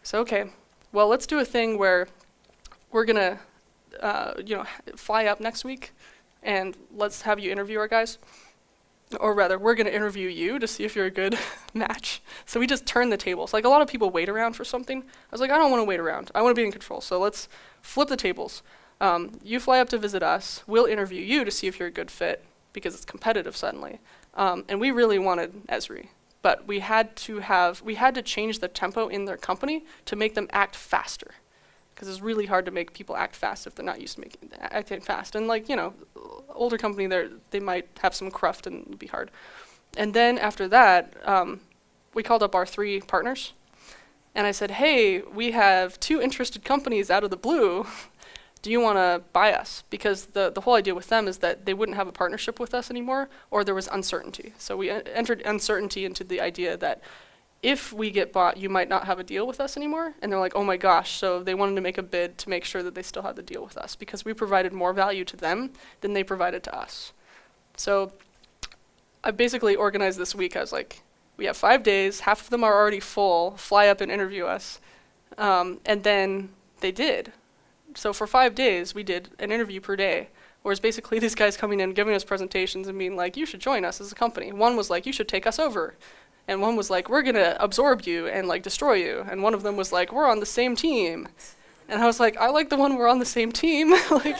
So, okay, well, let's do a thing where we're going to fly up next week, and let's have you interview our guys. Or rather, we're going to interview you to see if you're a good match. So we just turn the tables. Like, a lot of people wait around for something. I was like, I don't want to wait around. I want to be in control. So let's flip the tables. You fly up to visit us. We'll interview you to see if you're a good fit, because it's competitive suddenly. And we really wanted Esri. But we had to change the tempo in their company to make them act faster. Because it's really hard to make people act fast if they're not used to acting fast. And older company, they might have some cruft and it'd be hard. And then after that, we called up our 3 partners. And I said, hey, we have 2 interested companies out of the blue. Do you want to buy us? Because the whole idea with them is that they wouldn't have a partnership with us anymore, or there was uncertainty. So we entered uncertainty into the idea that if we get bought, you might not have a deal with us anymore. And they're like, oh my gosh. So they wanted to make a bid to make sure that they still had the deal with us because we provided more value to them than they provided to us. So I basically organized this week. I was like, we have 5 days. Half of them are already full. Fly up and interview us. And then they did. So for 5 days, we did an interview per day. Whereas basically these guys coming in, giving us presentations and being like, you should join us as a company. One was like, you should take us over. And one was like, we're going to absorb you and like destroy you. And one of them was like, we're on the same team. And I was like, I like the one we're on the same team. Like,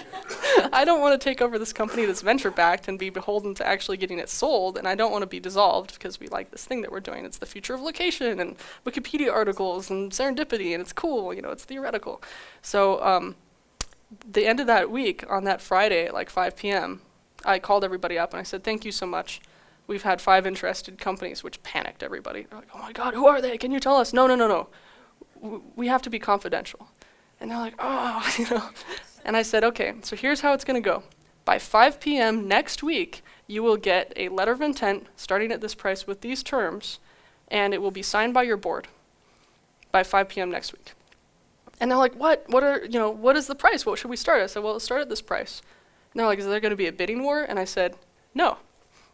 I don't want to take over this company that's venture-backed and be beholden to actually getting it sold. And I don't want to be dissolved because we like this thing that we're doing. It's the future of location and Wikipedia articles and serendipity. And it's cool, you know, it's theoretical. So the end of that week, on that Friday at like 5 p.m., I called everybody up and I said, thank you so much. We've had 5 interested companies, which panicked everybody. They're like, oh my God, who are they? Can you tell us? No. We have to be confidential. And they're like, oh, you know. And I said, okay, so here's how it's going to go. By 5 p.m. next week, you will get a letter of intent starting at this price with these terms, and it will be signed by your board by 5 p.m. next week. And they're like, what is the price? What should we start? I said, well, let's start at this price. And they're like, is there going to be a bidding war? And I said, no.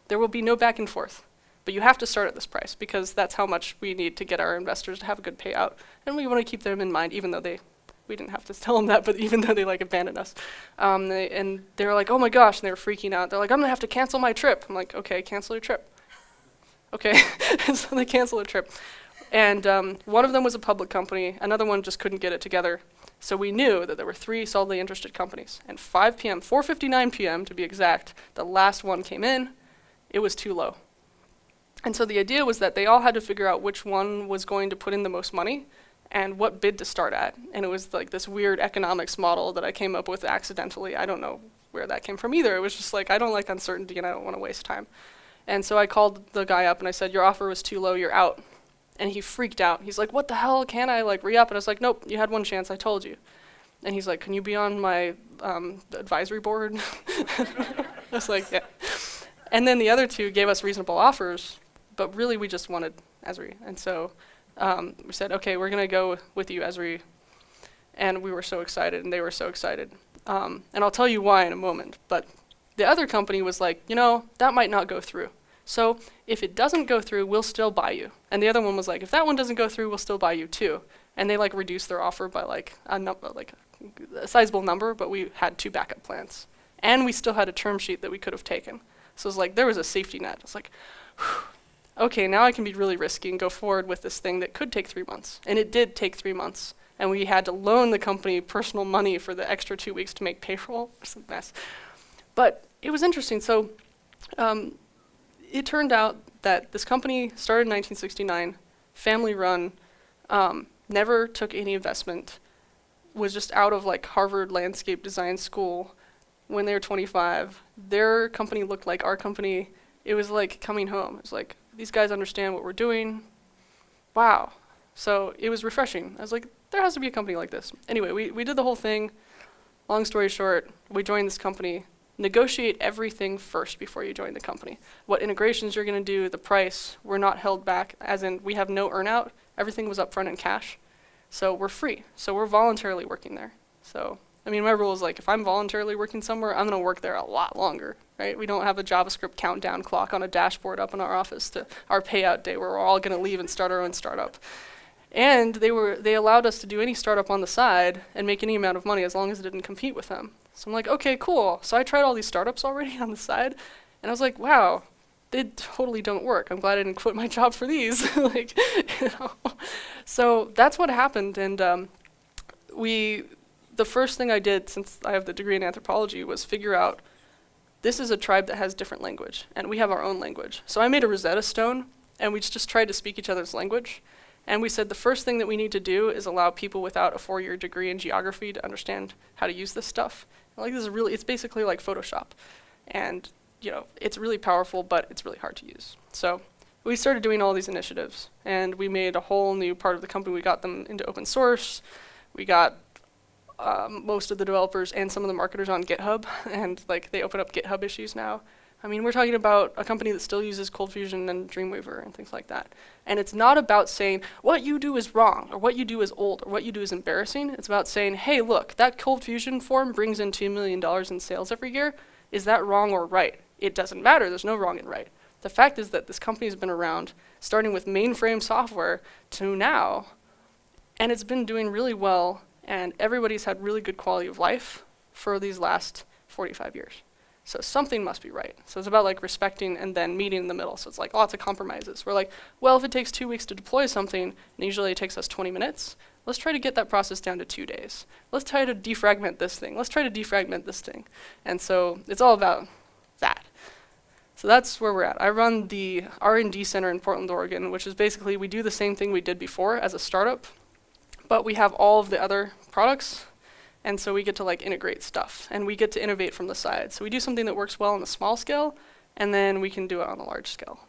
There will be no back and forth, but you have to start at this price because that's how much we need to get our investors to have a good payout, and we want to keep them in mind, even though we didn't have to tell them that, but even though they like abandoned us. And they were like, oh my gosh, and they were freaking out. They're like, I'm gonna have to cancel my trip. I'm like, okay, cancel your trip. Okay, so they canceled their trip. And one of them was a public company, another one just couldn't get it together. So we knew that there were 3 solidly interested companies. And 5 p.m., 4:59 p.m. to be exact, the last one came in. It was too low. And so the idea was that they all had to figure out which one was going to put in the most money and what bid to start at. And it was like this weird economics model that I came up with accidentally. I don't know where that came from either. It was just like, I don't like uncertainty and I don't want to waste time. And so I called the guy up and I said, your offer was too low, you're out. And he freaked out. He's like, what the hell, can I like re-up? And I was like, nope, you had one chance, I told you. And he's like, can you be on my advisory board? I was like, yeah. And then the other 2 gave us reasonable offers, but really we just wanted Esri. And so we said, okay, we're going to go with you, Esri. And we were so excited, and they were so excited. And I'll tell you why in a moment. But the other company was like, you know, that might not go through. So if it doesn't go through, we'll still buy you. And the other one was like, if that one doesn't go through, we'll still buy you too. And they like reduced their offer by like a sizable number, but we had 2 backup plans. And we still had a term sheet that we could have taken. So it was like, there was a safety net. It's like, whew, okay, now I can be really risky and go forward with this thing that could take 3 months. And it did take 3 months. And we had to loan the company personal money for the extra 2 weeks to make payroll. It's a mess. But it was interesting. So it turned out that this company started in 1969, family run, never took any investment, was just out of like Harvard landscape design school when they were 25. Their company looked like our company. It was like coming home. It was like, these guys understand what we're doing. Wow. So it was refreshing. I was like, there has to be a company like this. Anyway, we did the whole thing. Long story short, we joined this company. Negotiate everything first before you join the company. What integrations you're going to do, the price, we're not held back, as in we have no earnout. Everything was upfront in cash. So we're free. So we're voluntarily working there. So, I mean, my rule is like, if I'm voluntarily working somewhere, I'm going to work there a lot longer, right? We don't have a JavaScript countdown clock on a dashboard up in our office to our payout day where we're all going to leave and start our own startup. And they allowed us to do any startup on the side and make any amount of money as long as it didn't compete with them. So I'm like, okay, cool. So I tried all these startups already on the side, and I was like, wow, they totally don't work. I'm glad I didn't quit my job for these. Like, you know. So that's what happened, and the first thing I did, since I have the degree in anthropology, was figure out this is a tribe that has different language, and we have our own language. So I made a Rosetta Stone, and we just tried to speak each other's language. And we said the first thing that we need to do is allow people without a 4-year degree in geography to understand how to use this stuff. And like, this is really, it's basically like Photoshop. And you know, it's really powerful, but it's really hard to use. So we started doing all these initiatives, and we made a whole new part of the company. We got them into open source. We got most of the developers and some of the marketers on GitHub, and like they open up GitHub issues now. I mean, we're talking about a company that still uses Cold Fusion and Dreamweaver and things like that. And it's not about saying, what you do is wrong, or what you do is old, or what you do is embarrassing. It's about saying, hey, look, that Cold Fusion form brings in $2 million in sales every year. Is that wrong or right? It doesn't matter. There's no wrong and right. The fact is that this company has been around, starting with mainframe software to now, and it's been doing really well, and everybody's had really good quality of life for these last 45 years. So something must be right. So it's about like respecting and then meeting in the middle. So it's like lots of compromises. We're like, well, if it takes 2 weeks to deploy something, and usually it takes us 20 minutes, let's try to get that process down to 2 days. Let's try to defragment this thing. Let's try to defragment this thing. And so it's all about that. So that's where we're at. I run the R&D center in Portland, Oregon, which is basically we do the same thing we did before as a startup, but we have all of the other products, and so we get to like integrate stuff, and we get to innovate from the side. So we do something that works well on the small scale, and then we can do it on a large scale.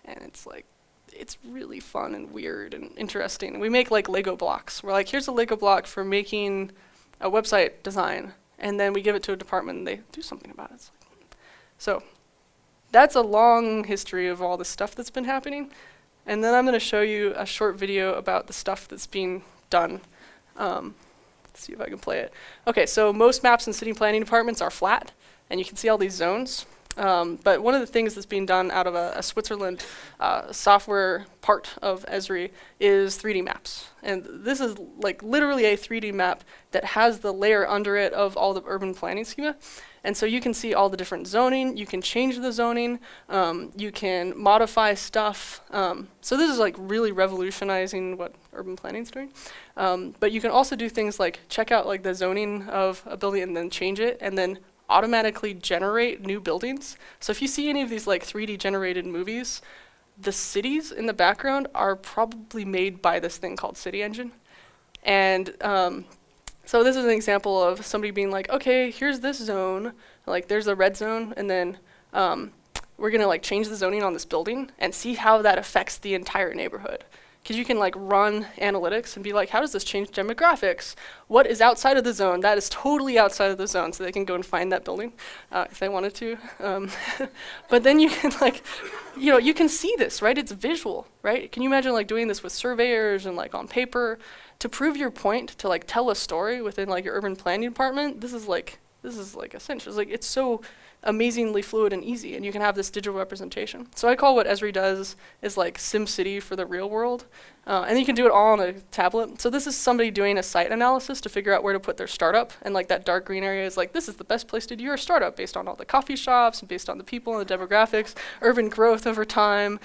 And it's like, it's really fun and weird and interesting. We make like Lego blocks. We're like, here's a Lego block for making a website design, and then we give it to a department and they do something about it. So that's a long history of all the stuff that's been happening. And then I'm going to show you a short video about the stuff that's being done. Let's see if I can play it. Okay, so most maps in city planning departments are flat, and you can see all these zones. But one of the things that's being done out of a Switzerland software part of Esri is 3D maps. And this is like literally a 3D map that has the layer under it of all the urban planning schema. And so you can see all the different zoning, you can change the zoning, you can modify stuff. So this is like really revolutionizing what urban planning is doing. But you can also do things like check out like the zoning of a building and then change it, and then automatically generate new buildings. So if you see any of these like 3D generated movies, the cities in the background are probably made by this thing called City Engine. And so this is an example of somebody being like, okay, here's this zone, like there's a red zone, and then we're gonna like change the zoning on this building and see how that affects the entire neighborhood. Because you can like run analytics and be like, how does this change demographics? What is outside of the zone? That is totally outside of the zone, so they can go and find that building if they wanted to. But then you can like, you can see this, right? It's visual, right? Can you imagine like doing this with surveyors and like on paper? To prove your point, to like tell a story within like your urban planning department, this is like essential. It's like it's so amazingly fluid and easy, and you can have this digital representation. So I call what Esri does is like SimCity for the real world, and you can do it all on a tablet. So this is somebody doing a site analysis to figure out where to put their startup, and like that dark green area is like, this is the best place to do your startup based on all the coffee shops and based on the people and the demographics, urban growth over time.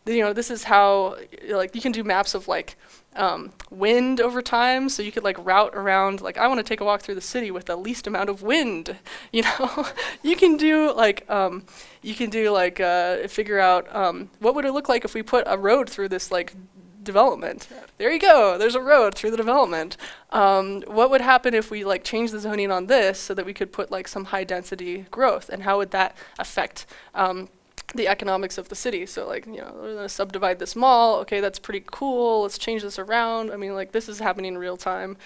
This is how like you can do maps of like wind over time, so you could like route around, like I want to take a walk through the city with the least amount of wind, you can do like figure out what would it look like if we put a road through this like development. There you go, there's a road through the development. What would happen if we like change the zoning on this so that we could put like some high density growth, and how would that affect the economics of the city? So like, we're gonna subdivide this mall. Okay, that's pretty cool. Let's change this around. I mean, like this is happening in real time.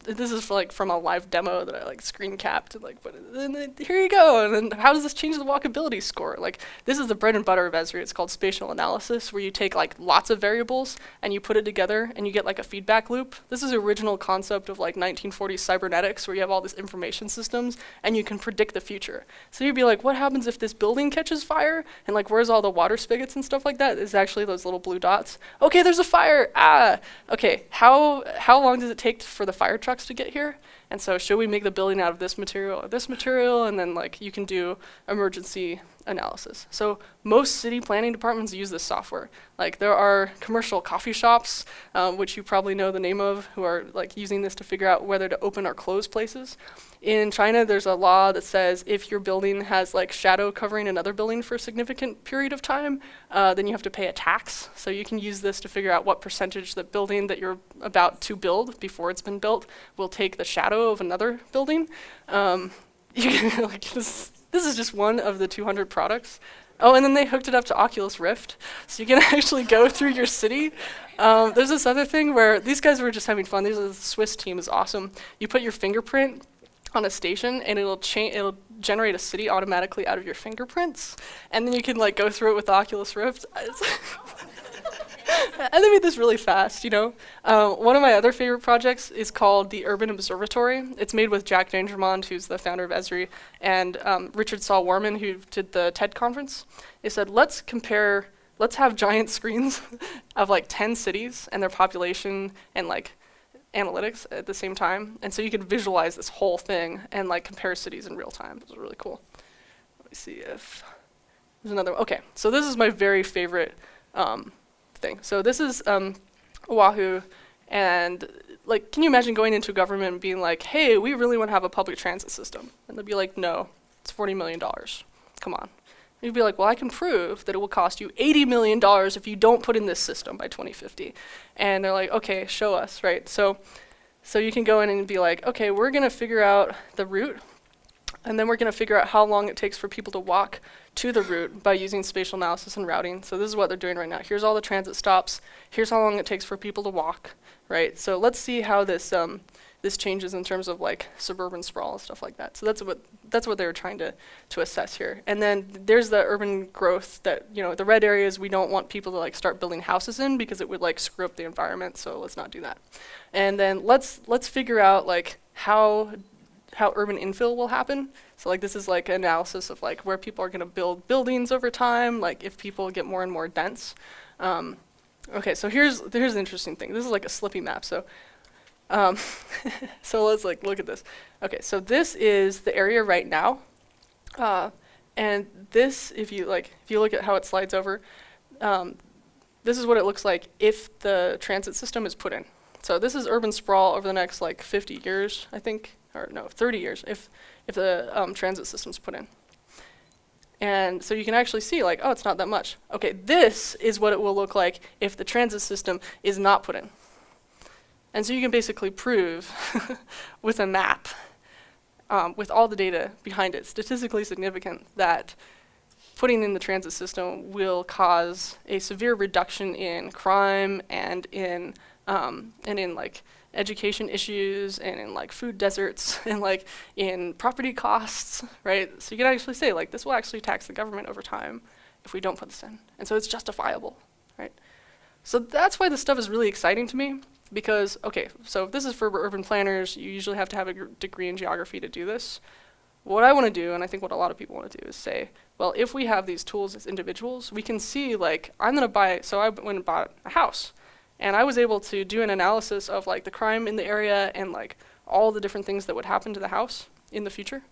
This is from a live demo that I like screen capped and like, here you go. And then how does this change the walkability score? Like this is the bread and butter of Esri. It's called spatial analysis, where you take like lots of variables and you put it together and you get like a feedback loop. This is the original concept of like 1940s cybernetics, where you have all these information systems and you can predict the future. So you'd be like, what happens if this building catches fire? And like, where's all the water spigots and stuff like that? Is actually those little blue dots. Okay, there's a fire. Okay, how long does it take for the fire trucks to get here? And so should we make the building out of this material or this material? And then like you can do emergency analysis. So most city planning departments use this software. Like there are commercial coffee shops, which you probably know the name of, who are like using this to figure out whether to open or close places. In China, there's a law that says if your building has like shadow covering another building for a significant period of time, then you have to pay a tax. So you can use this to figure out what percentage the building that you're about to build before it's been built will take the shadow of another building. This is just one of the 200 products. Oh, and then they hooked it up to Oculus Rift, so you can actually go through your city. There's this other thing where these guys were just having fun. The Swiss team is awesome. You put your fingerprint on a station, and it'll generate a city automatically out of your fingerprints, and then you can like go through it with the Oculus Rift. And they made this really fast, you know. One of my other favorite projects is called the Urban Observatory. It's made with Jack Dangermond, who's the founder of Esri, and Richard Saul Warman, who did the TED conference. They said, let's have giant screens of like 10 cities and their population and like analytics at the same time. And so you could visualize this whole thing and like compare cities in real time. It was really cool. Let me see if there's another one. Okay, so this is my very favorite thing. So this is Oahu, and like, can you imagine going into government and being like, hey, we really want to have a public transit system? And they'll be like, no, it's $40 million. Come on. And you'd be like, well, I can prove that it will cost you $80 million if you don't put in this system by 2050. And they're like, okay, show us, right? So you can go in and be like, okay, we're going to figure out the route, and then we're going to figure out how long it takes for people to walk to the route by using spatial analysis and routing. So this is what they're doing right now. Here's all the transit stops. Here's how long it takes for people to walk, right? So let's see how this changes in terms of like suburban sprawl and stuff like that. So that's what they were trying to assess here. And then there's the urban growth that, you know, the red areas we don't want people to like start building houses in because it would like screw up the environment. So let's not do that. And then let's figure out like how urban infill will happen. So like this is like analysis of like where people are going to build buildings over time, like if people get more and more dense. Okay, so here's the interesting thing. This is like a slippy map. So so let's like look at this. Okay, so this is the area right now, and this, if you look at how it slides over, this is what it looks like if the transit system is put in. So this is urban sprawl over the next like 50 years, I think, or no, 30 years if the transit system's put in. And so you can actually see like, oh, it's not that much. Okay, this is what it will look like if the transit system is not put in. And so you can basically prove with a map, with all the data behind it, statistically significant, that putting in the transit system will cause a severe reduction in crime and in like education issues and in like food deserts and like in property costs, right? So you can actually say like this will actually tax the government over time if we don't put this in. And so it's justifiable, right? So that's why this stuff is really exciting to me. Because, okay, so this is for urban planners. You usually have to have a degree in geography to do this. What I want to do, and I think what a lot of people want to do, is say, well, if we have these tools as individuals, we can see, like, I went and bought a house. And I was able to do an analysis of, like, the crime in the area and, like, all the different things that would happen to the house in the future.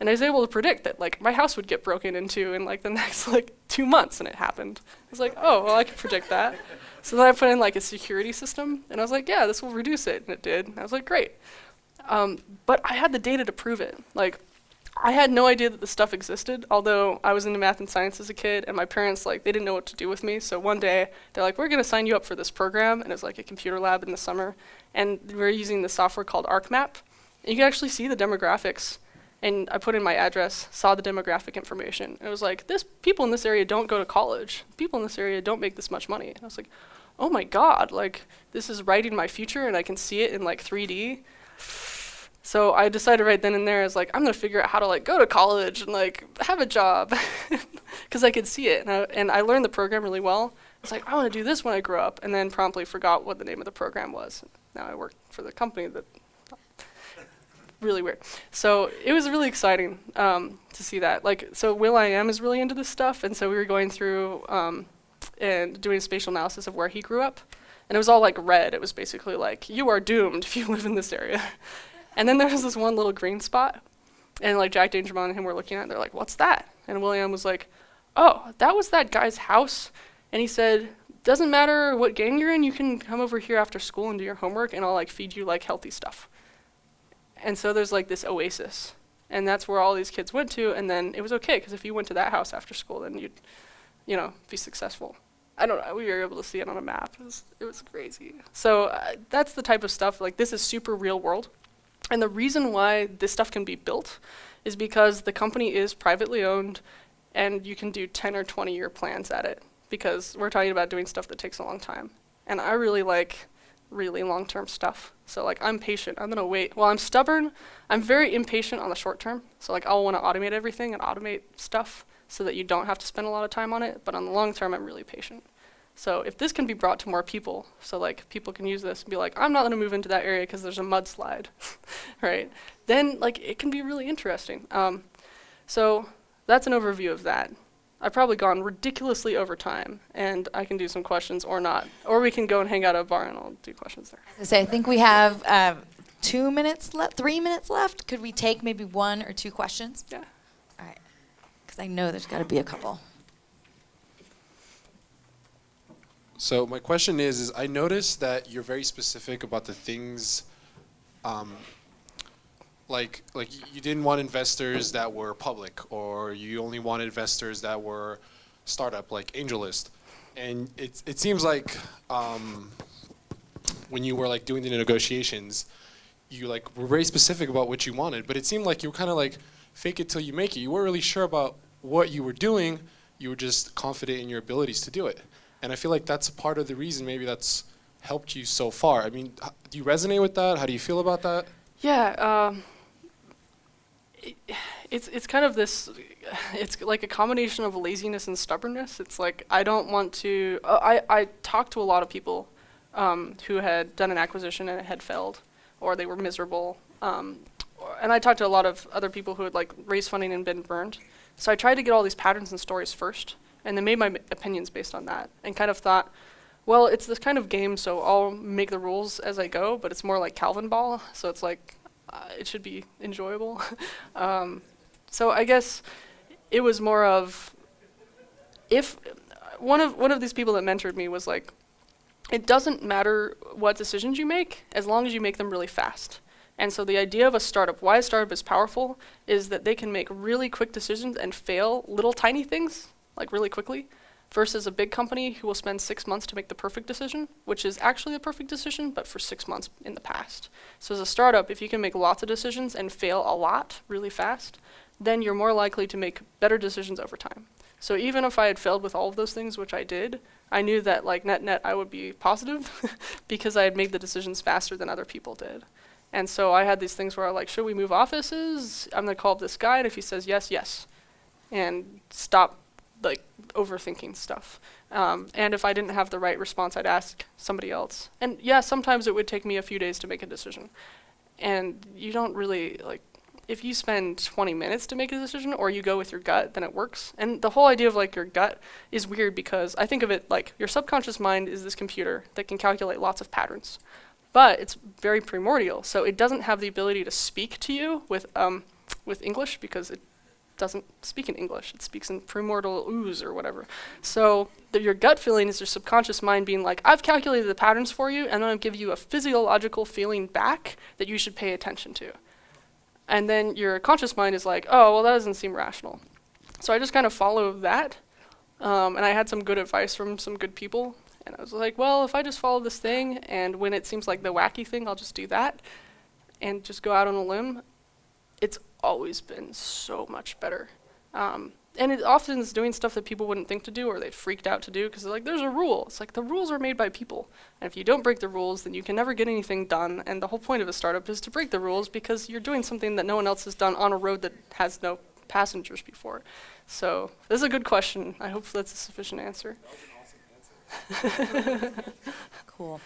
And I was able to predict that, like, my house would get broken into in, like, the next, like, 2 months, and it happened. I was like, oh, well, I can predict that. So then I put in like a security system, and I was like, yeah, this will reduce it, and it did. And I was like, great. But I had the data to prove it. Like, I had no idea that this stuff existed, although I was into math and science as a kid, and my parents, like, they didn't know what to do with me. So one day, they're like, we're going to sign you up for this program, and it was like a computer lab in the summer. And we were using this software called ArcMap. And you can actually see the demographics. And I put in my address, saw the demographic information. And it was like, people in this area don't go to college. People in this area don't make this much money. And I was like, oh my God, like this is writing my future and I can see it in like 3D. So I decided right then and there, I was like, I'm gonna figure out how to like go to college and like have a job because I could see it. And I learned the program really well. I was like, I wanna do this when I grow up, and then promptly forgot what the name of the program was. Now I work for the company that, really weird. So it was really exciting to see that. Like, so Will.i.am is really into this stuff, and so we were going through and doing a spatial analysis of where he grew up. And it was all like red. It was basically like, you are doomed if you live in this area. And then there was this one little green spot. And like Jack Dangermond and him were looking at it. They're like, what's that? And William was like, oh, that was that guy's house. And he said, doesn't matter what gang you're in, you can come over here after school and do your homework, and I'll like feed you like healthy stuff. And so there's like this oasis. And that's where all these kids went to. And then it was okay, because if you went to that house after school, then you'd, you know, be successful. I don't know, we were able to see it on a map. It was crazy. So that's the type of stuff, like this is super real world. And the reason why this stuff can be built is because the company is privately owned and you can do 10 or 20 year plans at it, because we're talking about doing stuff that takes a long time. And I really like really long-term stuff. So like I'm patient, I'm gonna wait. While I'm stubborn, I'm very impatient on the short term. So like I'll wanna automate everything and automate stuff so that you don't have to spend a lot of time on it. But on the long term, I'm really patient. So if this can be brought to more people, so like people can use this and be like, I'm not gonna move into that area because there's a mudslide, right? Then like it can be really interesting. So that's an overview of that. I've probably gone ridiculously over time, and I can do some questions or not. Or we can go and hang out at a bar and I'll do questions there. I think we have 2 minutes left, 3 minutes left. Could we take maybe 1 or 2 questions? Yeah. All right, because I know there's got to be a couple. So my question is I noticed that you're very specific about the things, like you didn't want investors that were public, or you only wanted investors that were startup, like AngelList. And it seems like when you were like doing the negotiations, you like were very specific about what you wanted, but it seemed like you were kind of like fake it till you make it. You weren't really sure about what you were doing. You were just confident in your abilities to do it. And I feel like that's a part of the reason maybe that's helped you so far. I mean, do you resonate with that? How do you feel about that? Yeah, it's kind of this, it's like a combination of laziness and stubbornness. It's like I don't want to, I talked to a lot of people who had done an acquisition and it had failed, or they were miserable. And I talked to a lot of other people who had like raised funding and been burned. So I tried to get all these patterns and stories first, and then made my opinions based on that, and kind of thought, well, it's this kind of game, so I'll make the rules as I go, but it's more like Calvin ball, so it's like, it should be enjoyable. So I guess it was more of, if one of these people that mentored me was like, it doesn't matter what decisions you make, as long as you make them really fast. And so the idea of a startup, why a startup is powerful, is that they can make really quick decisions and fail little tiny things, like really quickly, versus a big company who will spend 6 months to make the perfect decision, which is actually the perfect decision, but for 6 months in the past. So as a startup, if you can make lots of decisions and fail a lot really fast, then you're more likely to make better decisions over time. So even if I had failed with all of those things, which I did, I knew that like net I would be positive because I had made the decisions faster than other people did. And so I had these things where I like, should we move offices? I'm gonna call up this guy, and if he says yes, yes. And stop like overthinking stuff. And if I didn't have the right response, I'd ask somebody else. And yeah, sometimes it would take me a few days to make a decision. And you don't really, like, if you spend 20 minutes to make a decision or you go with your gut, then it works. And the whole idea of like your gut is weird because I think of it like your subconscious mind is this computer that can calculate lots of patterns. But it's very primordial, so it doesn't have the ability to speak to you with English because it doesn't speak in English. It speaks in primordial ooze or whatever. So your gut feeling is your subconscious mind being like, I've calculated the patterns for you, and then I'll give you a physiological feeling back that you should pay attention to. And then your conscious mind is like, oh, well, that doesn't seem rational. So I just kind of follow that. And I had some good advice from some good people. And I was like, well, if I just follow this thing, and when it seems like the wacky thing, I'll just do that and just go out on a limb. It's always been so much better. And it often is doing stuff that people wouldn't think to do or they freaked out to do because they're like, there's a rule. It's like the rules are made by people. And if you don't break the rules, then you can never get anything done. And the whole point of a startup is to break the rules because you're doing something that no one else has done on a road that has no passengers before. So this is a good question. I hope that's a sufficient answer. Cool.